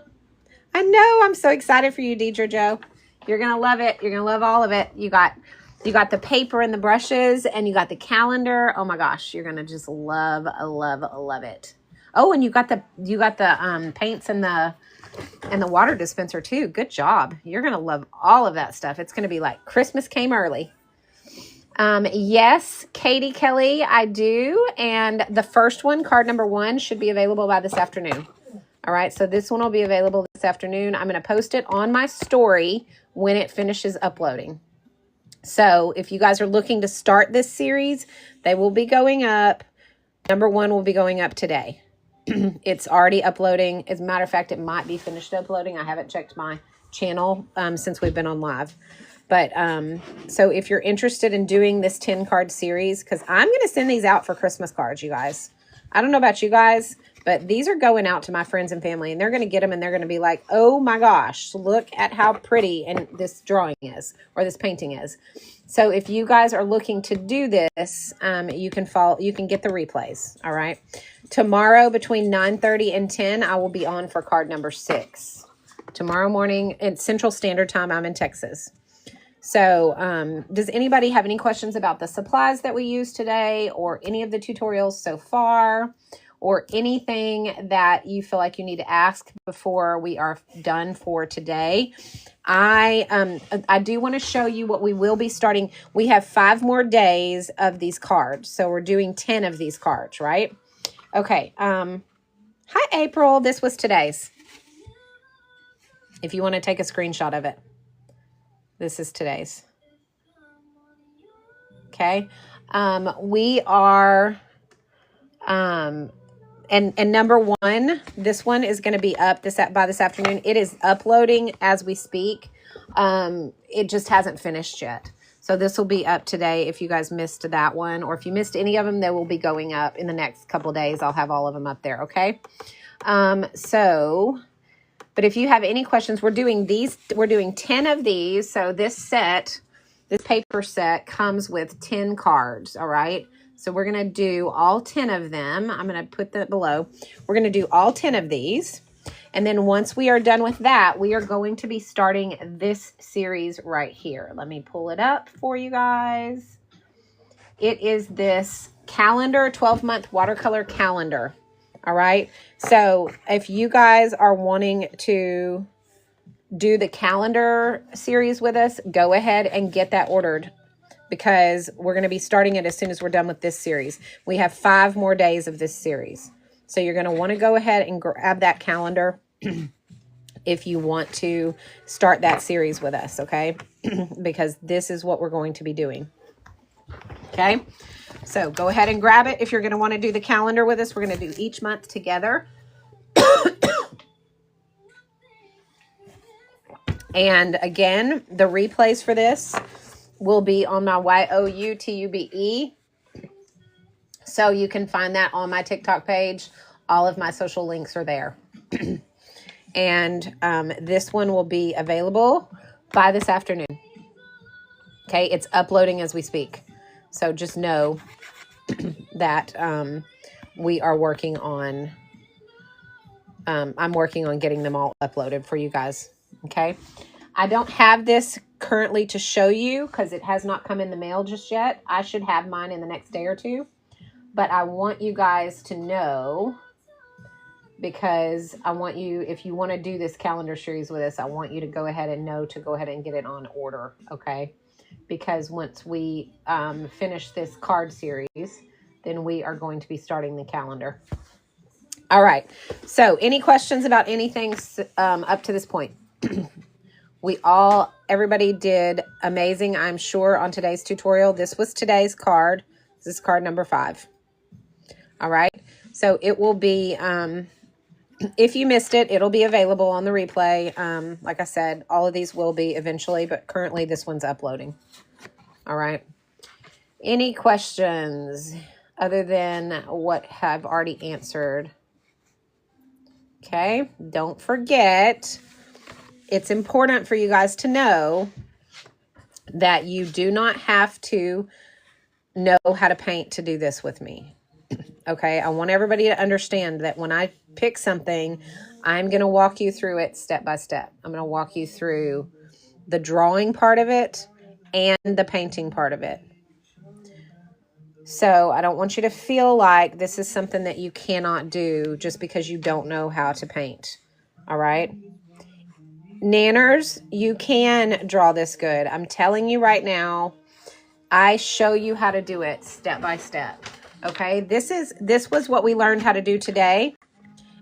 I know, I'm so excited for you, Deidre Jo. You're going to love it. You're going to love all of it. You got the paper and the brushes, and you got the calendar. Oh my gosh, you're going to just love it. Oh, and you got the paints and the water dispenser too. Good job. You're going to love all of that stuff. It's going to be like Christmas came early. Yes, Katie Kelly, I do. And the first one, card number 1, should be available by this afternoon. All right, so this one will be available this afternoon. I'm going to post it on my story when it finishes uploading. So if you guys are looking to start this series, they will be going up. Number 1 will be going up today. It's already uploading. As a matter of fact, it might be finished uploading. I haven't checked my channel since we've been on live. But so if you're interested in doing this 10 card series, because I'm going to send these out for Christmas cards, you guys. I don't know about you guys, but these are going out to my friends and family, and they're going to get them, and they're going to be like, oh my gosh, look at how pretty and this drawing is, or this painting is. So if you guys are looking to do this, you can get the replays. All right. Tomorrow between 9:30 and 10, I will be on for card number 6. Tomorrow morning at Central Standard Time, I'm in Texas. So does anybody have any questions about the supplies that we used today, or any of the tutorials so far, or anything that you feel like you need to ask before we are done for today? I do want to show you what we will be starting. We have 5 more days of these cards. So we're doing 10 of these cards, right? Okay. Hi, April. This was today's. If you want to take a screenshot of it. This is today's. Okay. We are, and number 1, this one is going to be up by this afternoon. It is uploading as we speak. It just hasn't finished yet. So this will be up today if you guys missed that one, or if you missed any of them, they will be going up in the next couple days. I'll have all of them up there. Okay. But if you have any questions, we're doing 10 of these. So this paper set comes with 10 cards. All right. So we're going to do all 10 of them. I'm going to put that below. We're going to do all 10 of these. And then once we are done with that, we are going to be starting this series right here. Let me pull it up for you guys. It is this calendar, 12-month watercolor calendar. All right. So if you guys are wanting to do the calendar series with us, go ahead and get that ordered, because we're going to be starting it as soon as we're done with this series. We have 5 more days of this series. So you're going to want to go ahead and grab that calendar if you want to start that series with us. Okay. Because this is what we're going to be doing. Okay. So go ahead and grab it if you're going to want to do the calendar with us. We're going to do each month together. And again, the replays for this will be on my YOUTUBE. So you can find that on my TikTok page. All of my social links are there. And this one will be available by this afternoon. Okay, it's uploading as we speak. So just know that we are working on, I'm working on getting them all uploaded for you guys. Okay. I don't have this currently to show you because it has not come in the mail just yet. I should have mine in the next day or two. But I want you guys to know because I want you, if you want to do this calendar series with us, I want you to go ahead and know to go ahead and get it on order, okay? Because once we finish this card series, then we are going to be starting the calendar. All right. So any questions about anything up to this point? Everybody did amazing, I'm sure, on today's tutorial. This was today's card. This is card number 5. All right. So it will be, if you missed it, it'll be available on the replay. Like I said, all of these will be eventually, but currently this one's uploading. All right. Any questions other than what I've already answered? Okay. Don't forget, it's important for you guys to know that you do not have to know how to paint to do this with me. Okay. I want everybody to understand that when I pick something, I'm going to walk you through it step by step. I'm going to walk you through the drawing part of it and the painting part of it. So I don't want you to feel like this is something that you cannot do just because you don't know how to paint. All right. Nanners, you can draw this good. I'm telling you right now, I show you how to do it step by step. Okay. This was what we learned how to do today.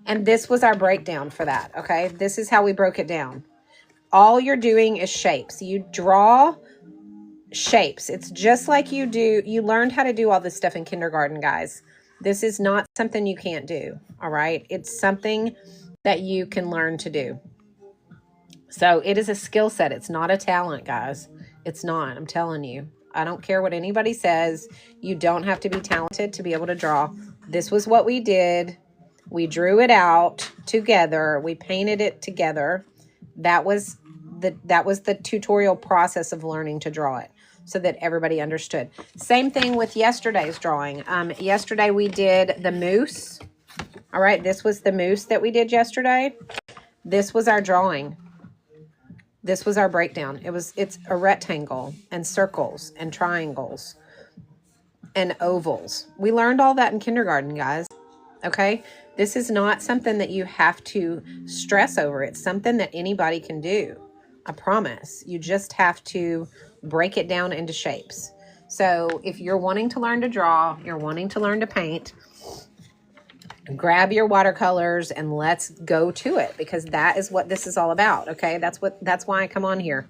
And this was our breakdown for that. Okay. This is how we broke it down. All you're doing is shapes. You draw shapes. It's just like you learned how to do all this stuff in kindergarten, guys. This is not something you can't do. All right. It's something that you can learn to do. So it is a skill set. It's not a talent, guys. It's not. I'm telling you. I don't care what anybody says. You don't have to be talented to be able to draw. This was what we did. We drew it out together. We painted it together. That was the tutorial process of learning to draw it so that everybody understood. Same thing with yesterday's drawing. Yesterday we did the moose. All right, this was the moose that we did yesterday. This was our drawing. This was our breakdown. It's a rectangle and circles and triangles and ovals. We learned all that in kindergarten, guys. Okay? This is not something that you have to stress over. It's something that anybody can do. I promise. You just have to break it down into shapes. So if you're wanting to learn to draw, you're wanting to learn to paint, grab your watercolors and let's go to it, because that is what this is all about. Okay. That's why I come on here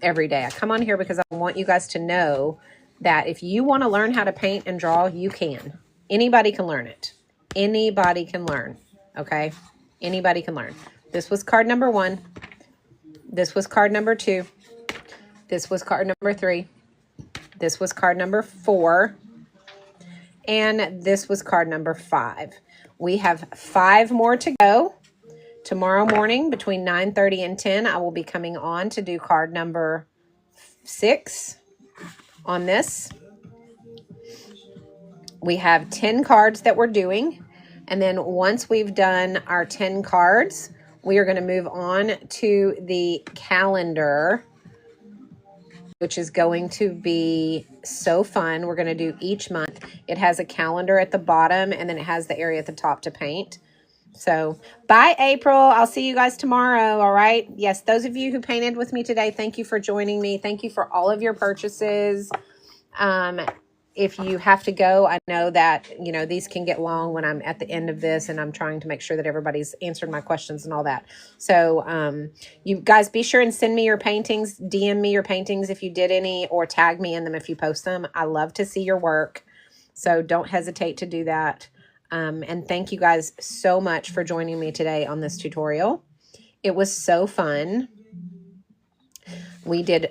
every day. I come on here because I want you guys to know that if you want to learn how to paint and draw, you can. Anybody can learn it. Anybody can learn. Okay. Anybody can learn. This was card number 1. This was card number 2. This was card number 3. This was card number 4. And this was card number 5. We have 5 more to go. Tomorrow morning between 9:30 and 10, I will be coming on to do card number 6 on this. We have 10 cards that we're doing. And then once we've done our 10 cards, we are going to move on to the calendar, which is going to be so fun. We're going to do each month. It has a calendar at the bottom, and then it has the area at the top to paint. So bye, April. I'll see you guys tomorrow. All right. Yes. Those of you who painted with me today, thank you for joining me. Thank you for all of your purchases. If you have to go, I know that, these can get long when I'm at the end of this and I'm trying to make sure that everybody's answered my questions and all that. So you guys be sure and send me your paintings, DM me your paintings if you did any, or tag me in them if you post them. I love to see your work. So don't hesitate to do that. And thank you guys so much for joining me today on this tutorial. It was so fun. We've done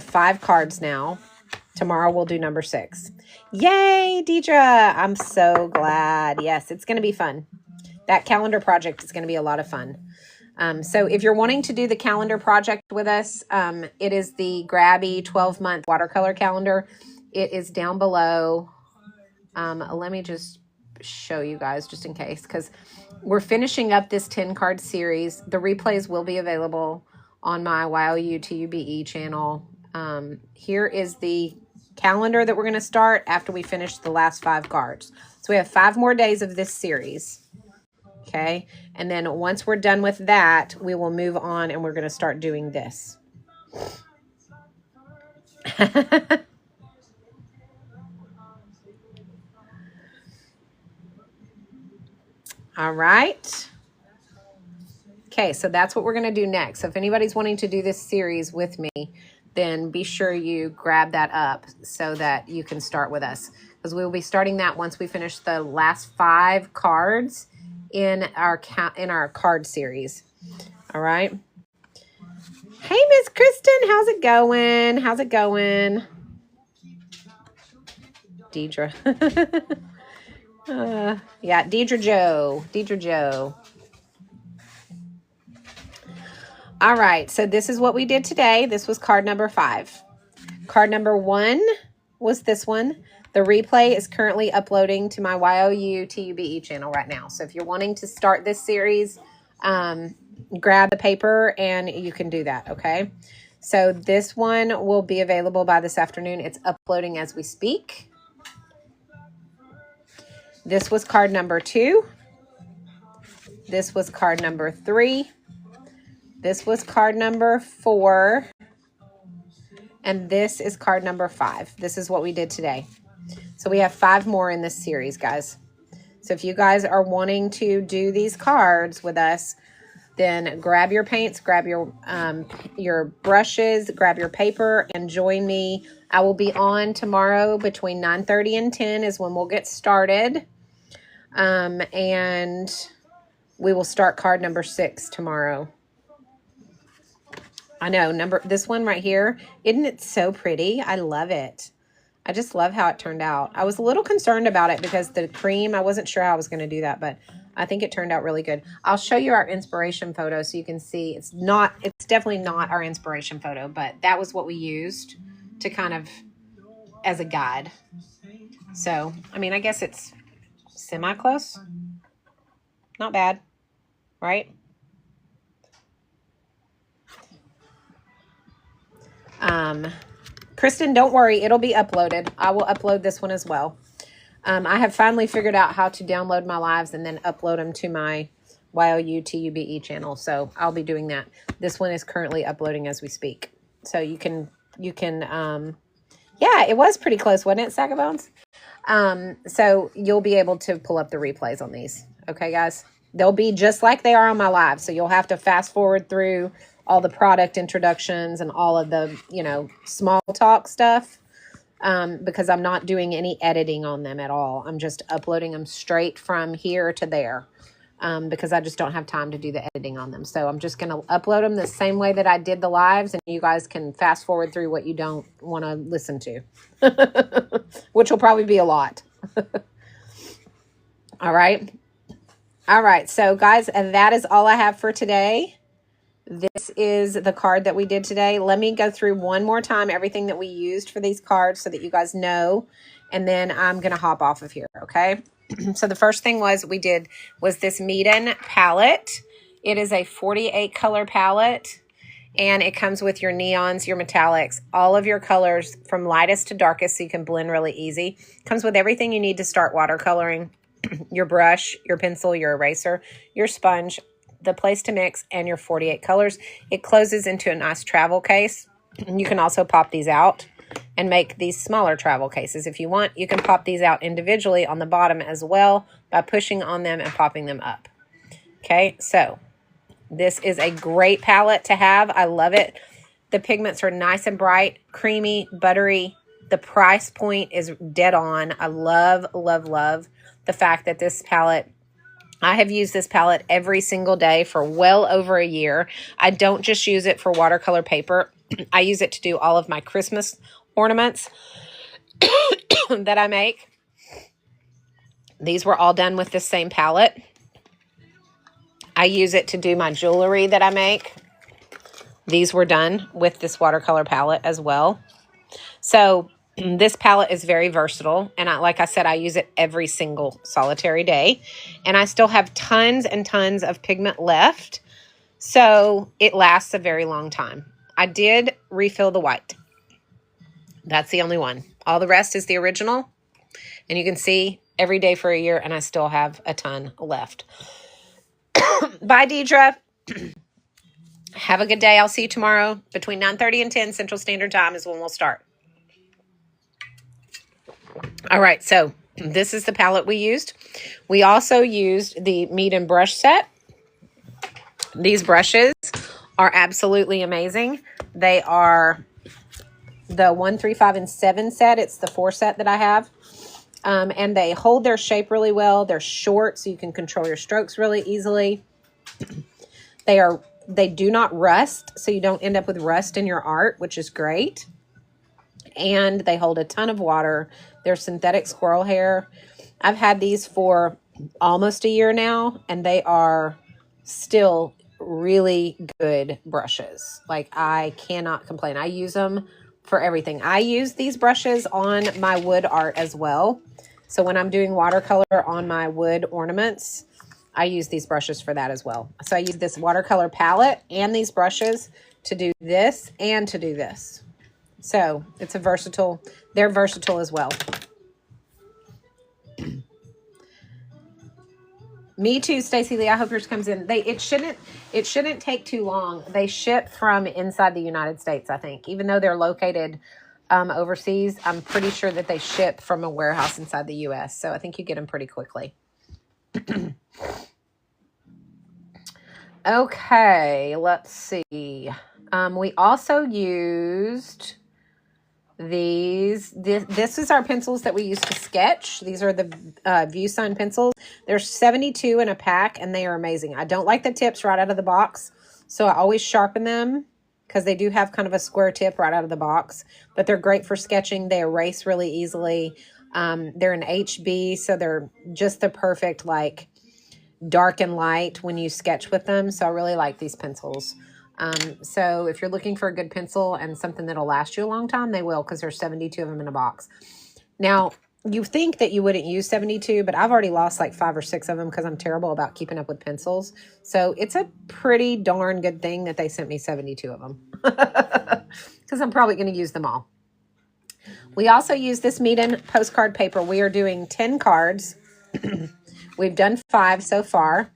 5 cards now. Tomorrow we'll do number 6. Yay, Deidre. I'm so glad. Yes, it's going to be fun. That calendar project is going to be a lot of fun. So if you're wanting to do the calendar project with us, it is the Grabby 12-month watercolor calendar. It is down below. Let me just show you guys just in case, because we're finishing up this 10-card series. The replays will be available on my YOU2UBE channel. Here is the calendar that we're going to start after we finish the last 5 cards. So we have 5 more days of this series. Okay. And then once we're done with that, we will move on and we're going to start doing this. All right. Okay, so that's what we're going to do next. So if anybody's wanting to do this series with me, then be sure you grab that up so that you can start with us. Because we will be starting that once we finish the last 5 cards in our card series. All right. Hey, Miss Kristen, how's it going? How's it going? Deidre. Yeah, Deidre Joe. All right, so this is what we did today. This was card number 5. Card number 1 was this one. The replay is currently uploading to my YOU TUBE channel right now. So if you're wanting to start this series, grab the paper and you can do that, okay? So this one will be available by this afternoon. It's uploading as we speak. This was card number 2. This was card number 3. This was card number 4. And this is card number 5. This is what we did today. So we have 5 more in this series, guys. So if you guys are wanting to do these cards with us, then grab your paints, grab your brushes, grab your paper, and join me. I will be on tomorrow between 9:30 and 10 is when we'll get started. And we will start card number 6 tomorrow. I know, this one right here, isn't it so pretty? I love it. I just love how it turned out. I was a little concerned about it because the cream, I wasn't sure how I was going to do that, but I think it turned out really good. I'll show you our inspiration photo so you can see. It's definitely not our inspiration photo, but that was what we used to kind of as a guide. So, I mean, I guess it's semi-close. Not bad, right? Kristen, don't worry. It'll be uploaded. I will upload this one as well. I have finally figured out how to download my lives and then upload them to my YOU TUBE channel. So I'll be doing that. This one is currently uploading as we speak. So you can, yeah, it was pretty close, wasn't it, Sack of Bones? So you'll be able to pull up the replays on these. Okay, guys? They'll be just like they are on my live. So you'll have to fast forward through all the product introductions and all of the, small talk stuff, because I'm not doing any editing on them at all. I'm just uploading them straight from here to there, because I just don't have time to do the editing on them. So I'm just going to upload them the same way that I did the lives, and you guys can fast forward through what you don't want to listen to, which will probably be a lot. All right. All right. So guys, and that is all I have for today. This is the card that we did today. Let me go through one more time everything that we used for these cards so that you guys know, and then I'm going to hop off of here, okay? So the first thing we did was this Meeden palette. It is a 48 color palette, and it comes with your neons, your metallics, all of your colors from lightest to darkest so you can blend really easy. Comes with everything you need to start watercoloring, your brush, your pencil, your eraser, your sponge, the place to mix, and your 48 colors. It closes into a nice travel case. You can also pop these out and make these smaller travel cases. If you want, you can pop these out individually on the bottom as well by pushing on them and popping them up. Okay, so this is a great palette to have. I love it. The pigments are nice and bright, creamy, buttery. The price point is dead on. I love, love, love the fact that this palette, I have used this palette every single day for well over a year. I don't just use it for watercolor paper. I use it to do all of my Christmas ornaments that I make. These were all done with the same palette. I use it to do my jewelry that I make. These were done with this watercolor palette as well. So this palette is very versatile, and like I said, I use it every single solitary day, and I still have tons and tons of pigment left, so it lasts a very long time. I did refill the white. That's the only one. All the rest is the original, and you can see every day for a year, and I still have a ton left. Bye, Deidre. Have a good day. I'll see you tomorrow between 9:30 and 10 Central Standard Time is when we'll start. All right, so this is the palette we used. We also used the meat and brush set. These brushes are absolutely amazing. They are the 1, 3, 5, and 7 set. It's the 4 set that I have. And they hold their shape really well. They're short, so you can control your strokes really easily. They do not rust, so you don't end up with rust in your art, which is great. And they hold a ton of water. They're synthetic squirrel hair. I've had these for almost a year now, and they are still really good brushes. Like, I cannot complain. I use them for everything. I use these brushes on my wood art as well. So when I'm doing watercolor on my wood ornaments, I use these brushes for that as well. So I use this watercolor palette and these brushes to do this and to do this. So it's a versatile, they're versatile as well. Me too, Stacey Lee. I hope yours comes in. It shouldn't take too long. They ship from inside the United States, I think. Even though they're located overseas, I'm pretty sure that they ship from a warehouse inside the US. So I think you get them pretty quickly. Okay, let's see. We also used these. This is our pencils that we use to sketch. These are the View Sign pencils. There's 72 in a pack, and they are amazing. I don't like the tips right out of the box, so I always sharpen them because they do have kind of a square tip right out of the box. But they're great for sketching. They erase really easily. They're an HB, so they're just the perfect, like, dark and light when you sketch with them. So I really like these pencils. So if you're looking for a good pencil and something that'll last you a long time, they will, because there's 72 of them in a box. Now, you think that you wouldn't use 72, but I've already lost like 5 or 6 of them because I'm terrible about keeping up with pencils. So it's a pretty darn good thing that they sent me 72 of them because I'm probably going to use them all. We also use this Meeden postcard paper. We are doing 10 cards. We've done 5 so far,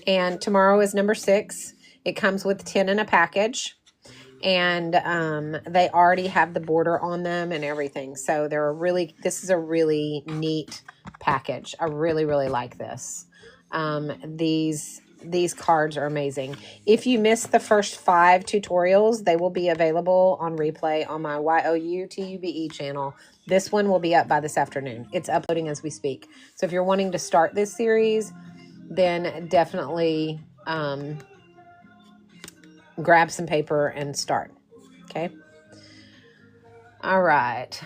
and tomorrow is number 6. It comes with 10 in a package, and they already have the border on them and everything. So this is a really neat package. I really, really like this. These cards are amazing. If you missed the first 5 tutorials, they will be available on replay on my YOUTUBE channel. This one will be up by this afternoon. It's uploading as we speak. So if you're wanting to start this series, then definitely grab some paper and start. Okay. All right.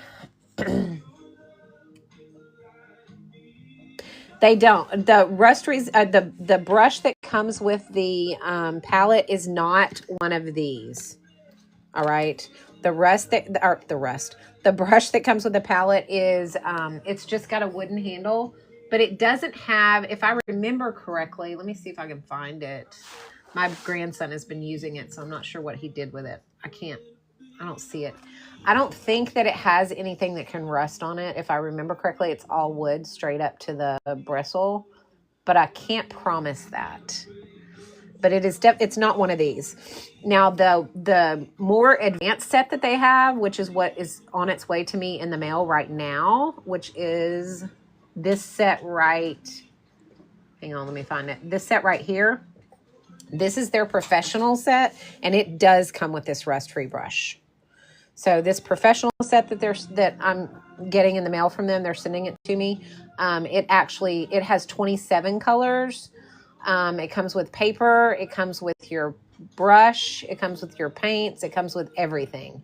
They don't. The the brush that comes with the palette is not one of these. All right. The brush that comes with the palette is it's just got a wooden handle, but it doesn't have, if I remember correctly, let me see if I can find it. My grandson has been using it, so I'm not sure what he did with it. I don't see it. I don't think that it has anything that can rust on it. If I remember correctly, it's all wood straight up to the bristle, but I can't promise that. But it is it's not one of these. Now, the more advanced set that they have, which is what is on its way to me in the mail right now, which is this set right, hang on, let me find it. This set right here. This is their professional set, and it does come with this rust-free brush. So this professional set that I'm getting in the mail from them, they're sending it to me. It has 27 colors. It comes with paper. It comes with your brush. It comes with your paints. It comes with everything.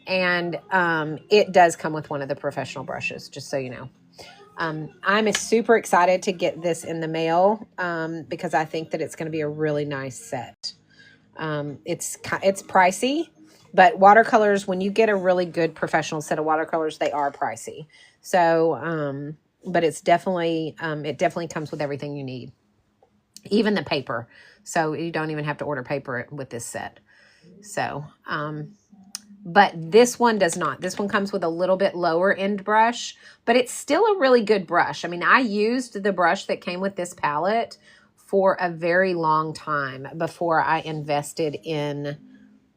And it does come with one of the professional brushes, just so you know. I'm super excited to get this in the mail because I think that it's going to be a really nice set. It's pricey, but watercolors, when you get a really good professional set of watercolors, they are pricey. So, but it's definitely, it definitely comes with everything you need, even the paper. So you don't even have to order paper with this set. So, but this one does not. This one comes with a little bit lower end brush, but it's still a really good brush. I mean, I used the brush that came with this palette for a very long time before I invested in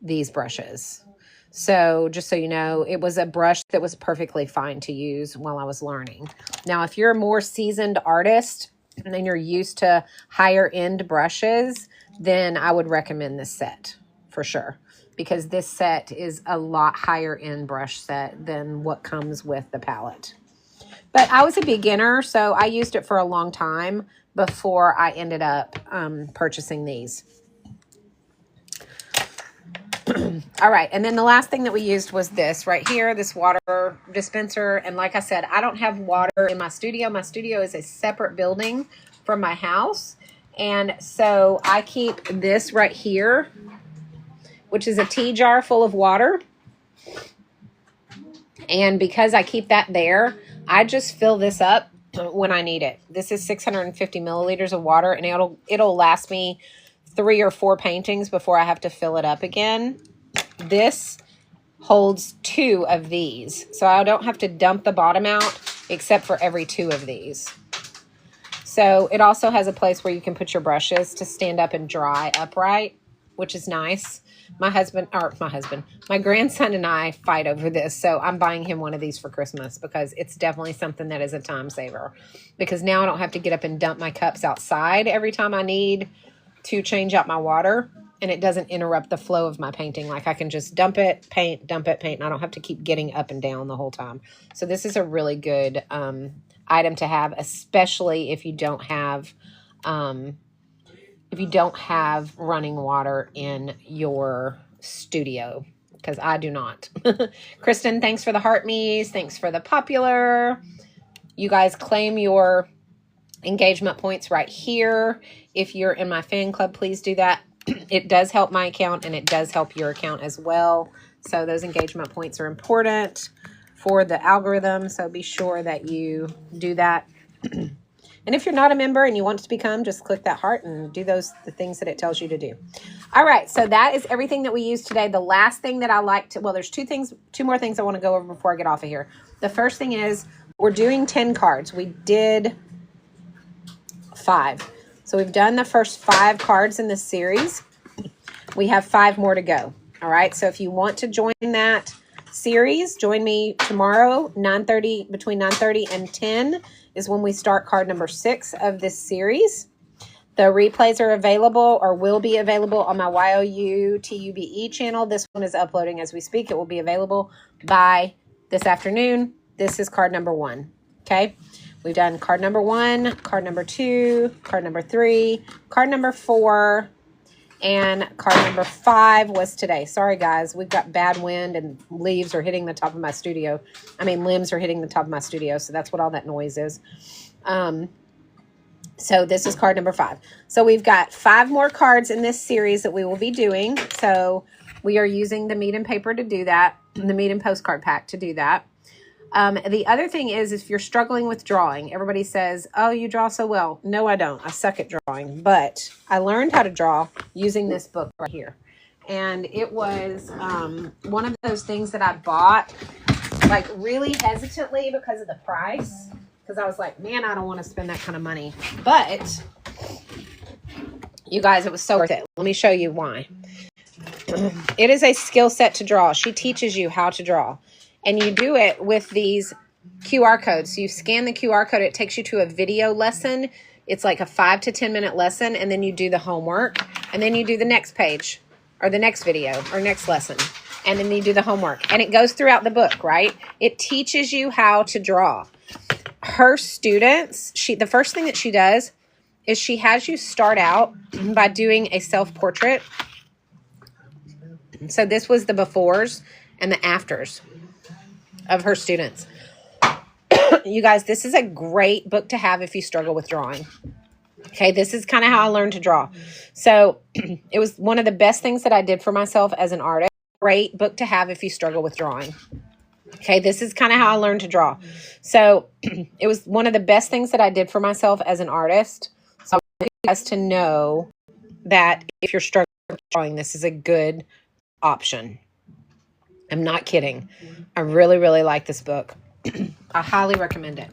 these brushes. So just so you know, it was a brush that was perfectly fine to use while I was learning. Now, if you're a more seasoned artist and you're used to higher end brushes, then I would recommend this set for sure, because this set is a lot higher end brush set than what comes with the palette. But I was a beginner, so I used it for a long time before I ended up purchasing these. All right, and then the last thing that we used was this right here, this water dispenser. And like I said, I don't have water in my studio. My studio is a separate building from my house. And so I keep this right here, which is a tea jar full of water. And because I keep that there, I just fill this up when I need it. This is 650 milliliters of water, and it'll last me 3 or 4 paintings before I have to fill it up again. This holds 2 of these, so I don't have to dump the bottom out except for every 2 of these. So it also has a place where you can put your brushes to stand up and dry upright, which is nice. My grandson and I fight over this, so I'm buying him one of these for Christmas because it's definitely something that is a time saver. Because now I don't have to get up and dump my cups outside every time I need to change out my water, and it doesn't interrupt the flow of my painting. Like I can just dump it, paint, and I don't have to keep getting up and down the whole time. So this is a really good item to have, especially if you don't have running water in your studio, because I do not. Kristen, thanks for the heart me's. Thanks for the popular. You guys claim your engagement points right here. If you're in my fan club, please do that. It does help my account, and it does help your account as well. So those engagement points are important for the algorithm. So be sure that you do that. And if you're not a member and you want to become, just click that heart and do the things that it tells you to do. All right, so that is everything that we used today. The last thing that I like to, well, there's two more things I want to go over before I get off of here. The first thing is we're doing 10 cards. We did 5. So we've done the first 5 cards in this series. We have 5 more to go. All right, so if you want to join that series, join me tomorrow, between 9:30 and 10 is when we start card number 6 of this series. The replays are available or will be available on my YOUTUBE channel. This one is uploading as we speak. It will be available by this afternoon. This is card number 1. Okay. We've done card number 1, card number 2, card number 3, card number 4, and card number 5 was today. Sorry, guys. We've got bad wind and leaves are hitting the top of my studio. Limbs are hitting the top of my studio, so that's what all that noise is. So this is card number 5. So we've got 5 more cards in this series that we will be doing. So we are using the Meet and Paper to do that, the Meet and Postcard Pack to do that. The other thing is, if you're struggling with drawing, everybody says, oh, you draw so well. No, I don't. I suck at drawing, but I learned how to draw using this book right here. And it was one of those things that I bought like really hesitantly because of the price. Because I was like, man, I don't want to spend that kind of money. But you guys, it was so worth it. Let me show you why. It is a skill set to draw. She teaches you how to draw. And you do it with these QR codes. So you scan the QR code. It takes you to a video lesson. It's like a 5 to 10 minute lesson. And then you do the homework. And then you do the next page or the next video or next lesson. And then you do the homework. And it goes throughout the book, right? It teaches you how to draw. Her students, the first thing that she does is she has you start out by doing a self-portrait. So this was the befores and the afters of her students. You guys, this is a great book to have if you struggle with drawing. Okay, this is kind of how I learned to draw. So it was one of the best things that I did for myself as an artist. Great book to have if you struggle with drawing. Okay, this is kind of how I learned to draw. So it was one of the best things that I did for myself as an artist. So I want you guys to know that if you're struggling with drawing, this is a good option. I'm not kidding. I really, really like this book. I highly recommend it.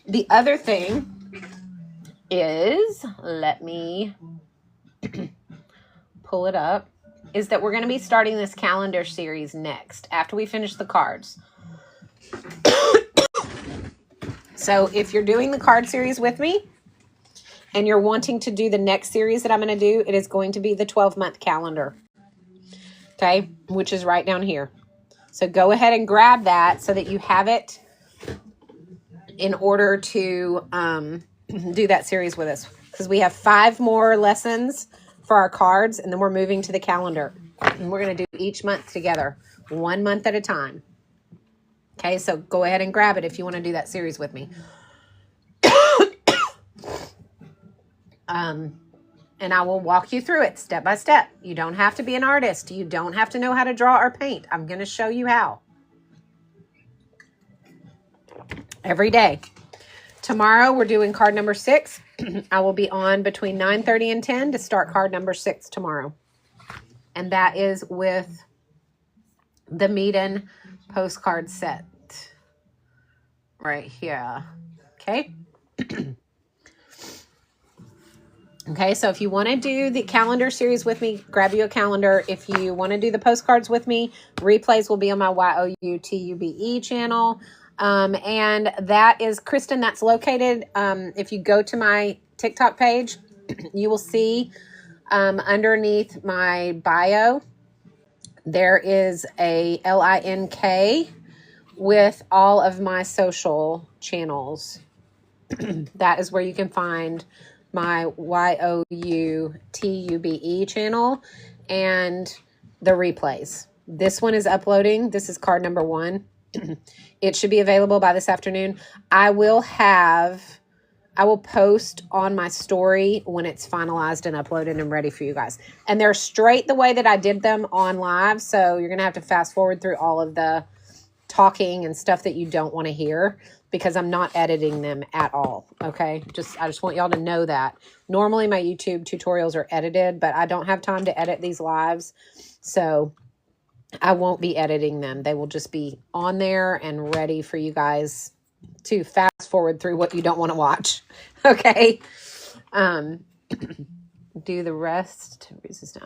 The other thing is, let me pull it up, is that we're going to be starting this calendar series next after we finish the cards. So if you're doing the card series with me and you're wanting to do the next series that I'm going to do, it is going to be the 12-month calendar. Okay, which is right down here. So go ahead and grab that so that you have it in order to do that series with us. Because we have 5 more lessons for our cards, and then we're moving to the calendar. And we're going to do each month together, 1 month at a time. Okay, so go ahead and grab it if you want to do that series with me. And I will walk you through it step by step. You don't have to be an artist. You don't have to know how to draw or paint. I'm going to show you how. Every day. Tomorrow we're doing card number 6. I will be on between 9:30 and 10 to start card number 6 tomorrow. And that is with the Meeden postcard set right here. Okay. Okay, so if you want to do the calendar series with me, grab you a calendar. If you want to do the postcards with me, replays will be on my YOUTUBE channel. And that is, Kristen, that's located, if you go to my TikTok page, you will see underneath my bio, there is a link with all of my social channels. That is where you can find my YOUTUBE channel and the replays. This one is uploading. This is card number 1. It should be available by this afternoon. I will post on my story when it's finalized and uploaded and ready for you guys. And they're straight the way that I did them on live. So you're going to have to fast forward through all of the talking and stuff that you don't want to hear, because I'm not editing them at all. Okay. I just want y'all to know that. Normally my YouTube tutorials are edited, but I don't have time to edit these lives. So I won't be editing them. They will just be on there and ready for you guys to fast forward through what you don't want to watch. Okay. Do the rest.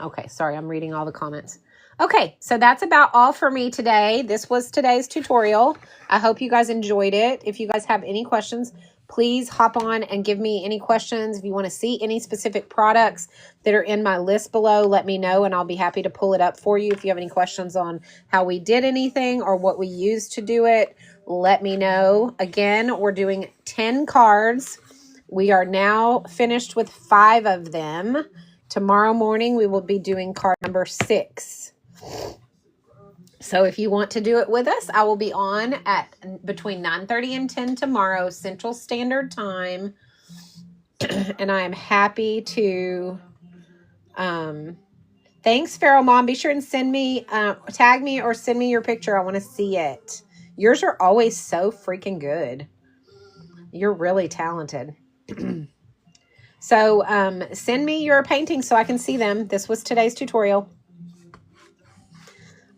Okay. Sorry. I'm reading all the comments. Okay, so that's about all for me today. This was today's tutorial. I hope you guys enjoyed it. If you guys have any questions, please hop on and give me any questions. If you want to see any specific products that are in my list below, let me know and I'll be happy to pull it up for you. If you have any questions on how we did anything or what we used to do it, let me know. Again, we're doing 10 cards. We are now finished with 5 of them. Tomorrow morning, we will be doing card number 6. So if you want to do it with us, I will be on at between 9:30 and 10 tomorrow, Central Standard Time. And I am happy to, thanks, Pharaoh Mom. Be sure and send me, tag me or send me your picture. I want to see it. Yours are always so freaking good. You're really talented. So send me your paintings so I can see them. This was today's tutorial.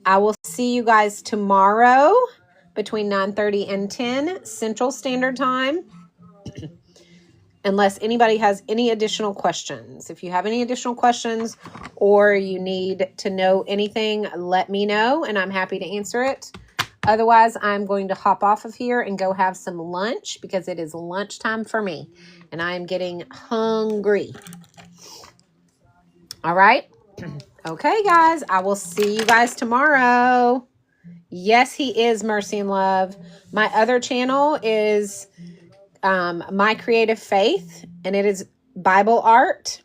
I will see you guys tomorrow between 9:30 and 10 Central Standard Time. Unless anybody has any additional questions. If you have any additional questions or you need to know anything, let me know and I'm happy to answer it. Otherwise, I'm going to hop off of here and go have some lunch because it is lunchtime for me and I am getting hungry. All right. Okay, guys, I will see you guys tomorrow. Yes, he is Mercy and Love. My other channel is My Creative Faith, and it is Bible art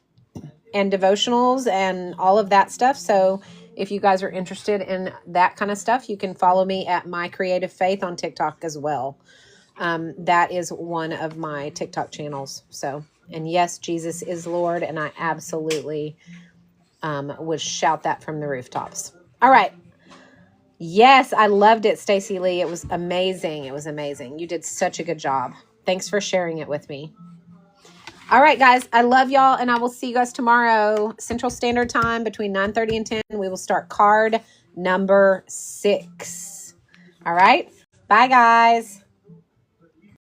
and devotionals and all of that stuff. So if you guys are interested in that kind of stuff, you can follow me at My Creative Faith on TikTok as well. That is one of my TikTok channels. So, and yes, Jesus is Lord, and I absolutely would shout that from the rooftops. All right. Yes, I loved it, Stacey Lee. It was amazing. It was amazing. You did such a good job. Thanks for sharing it with me. All right, guys. I love y'all, and I will see you guys tomorrow, Central Standard Time, between 9:30 and 10. We will start card number 6. All right. Bye, guys.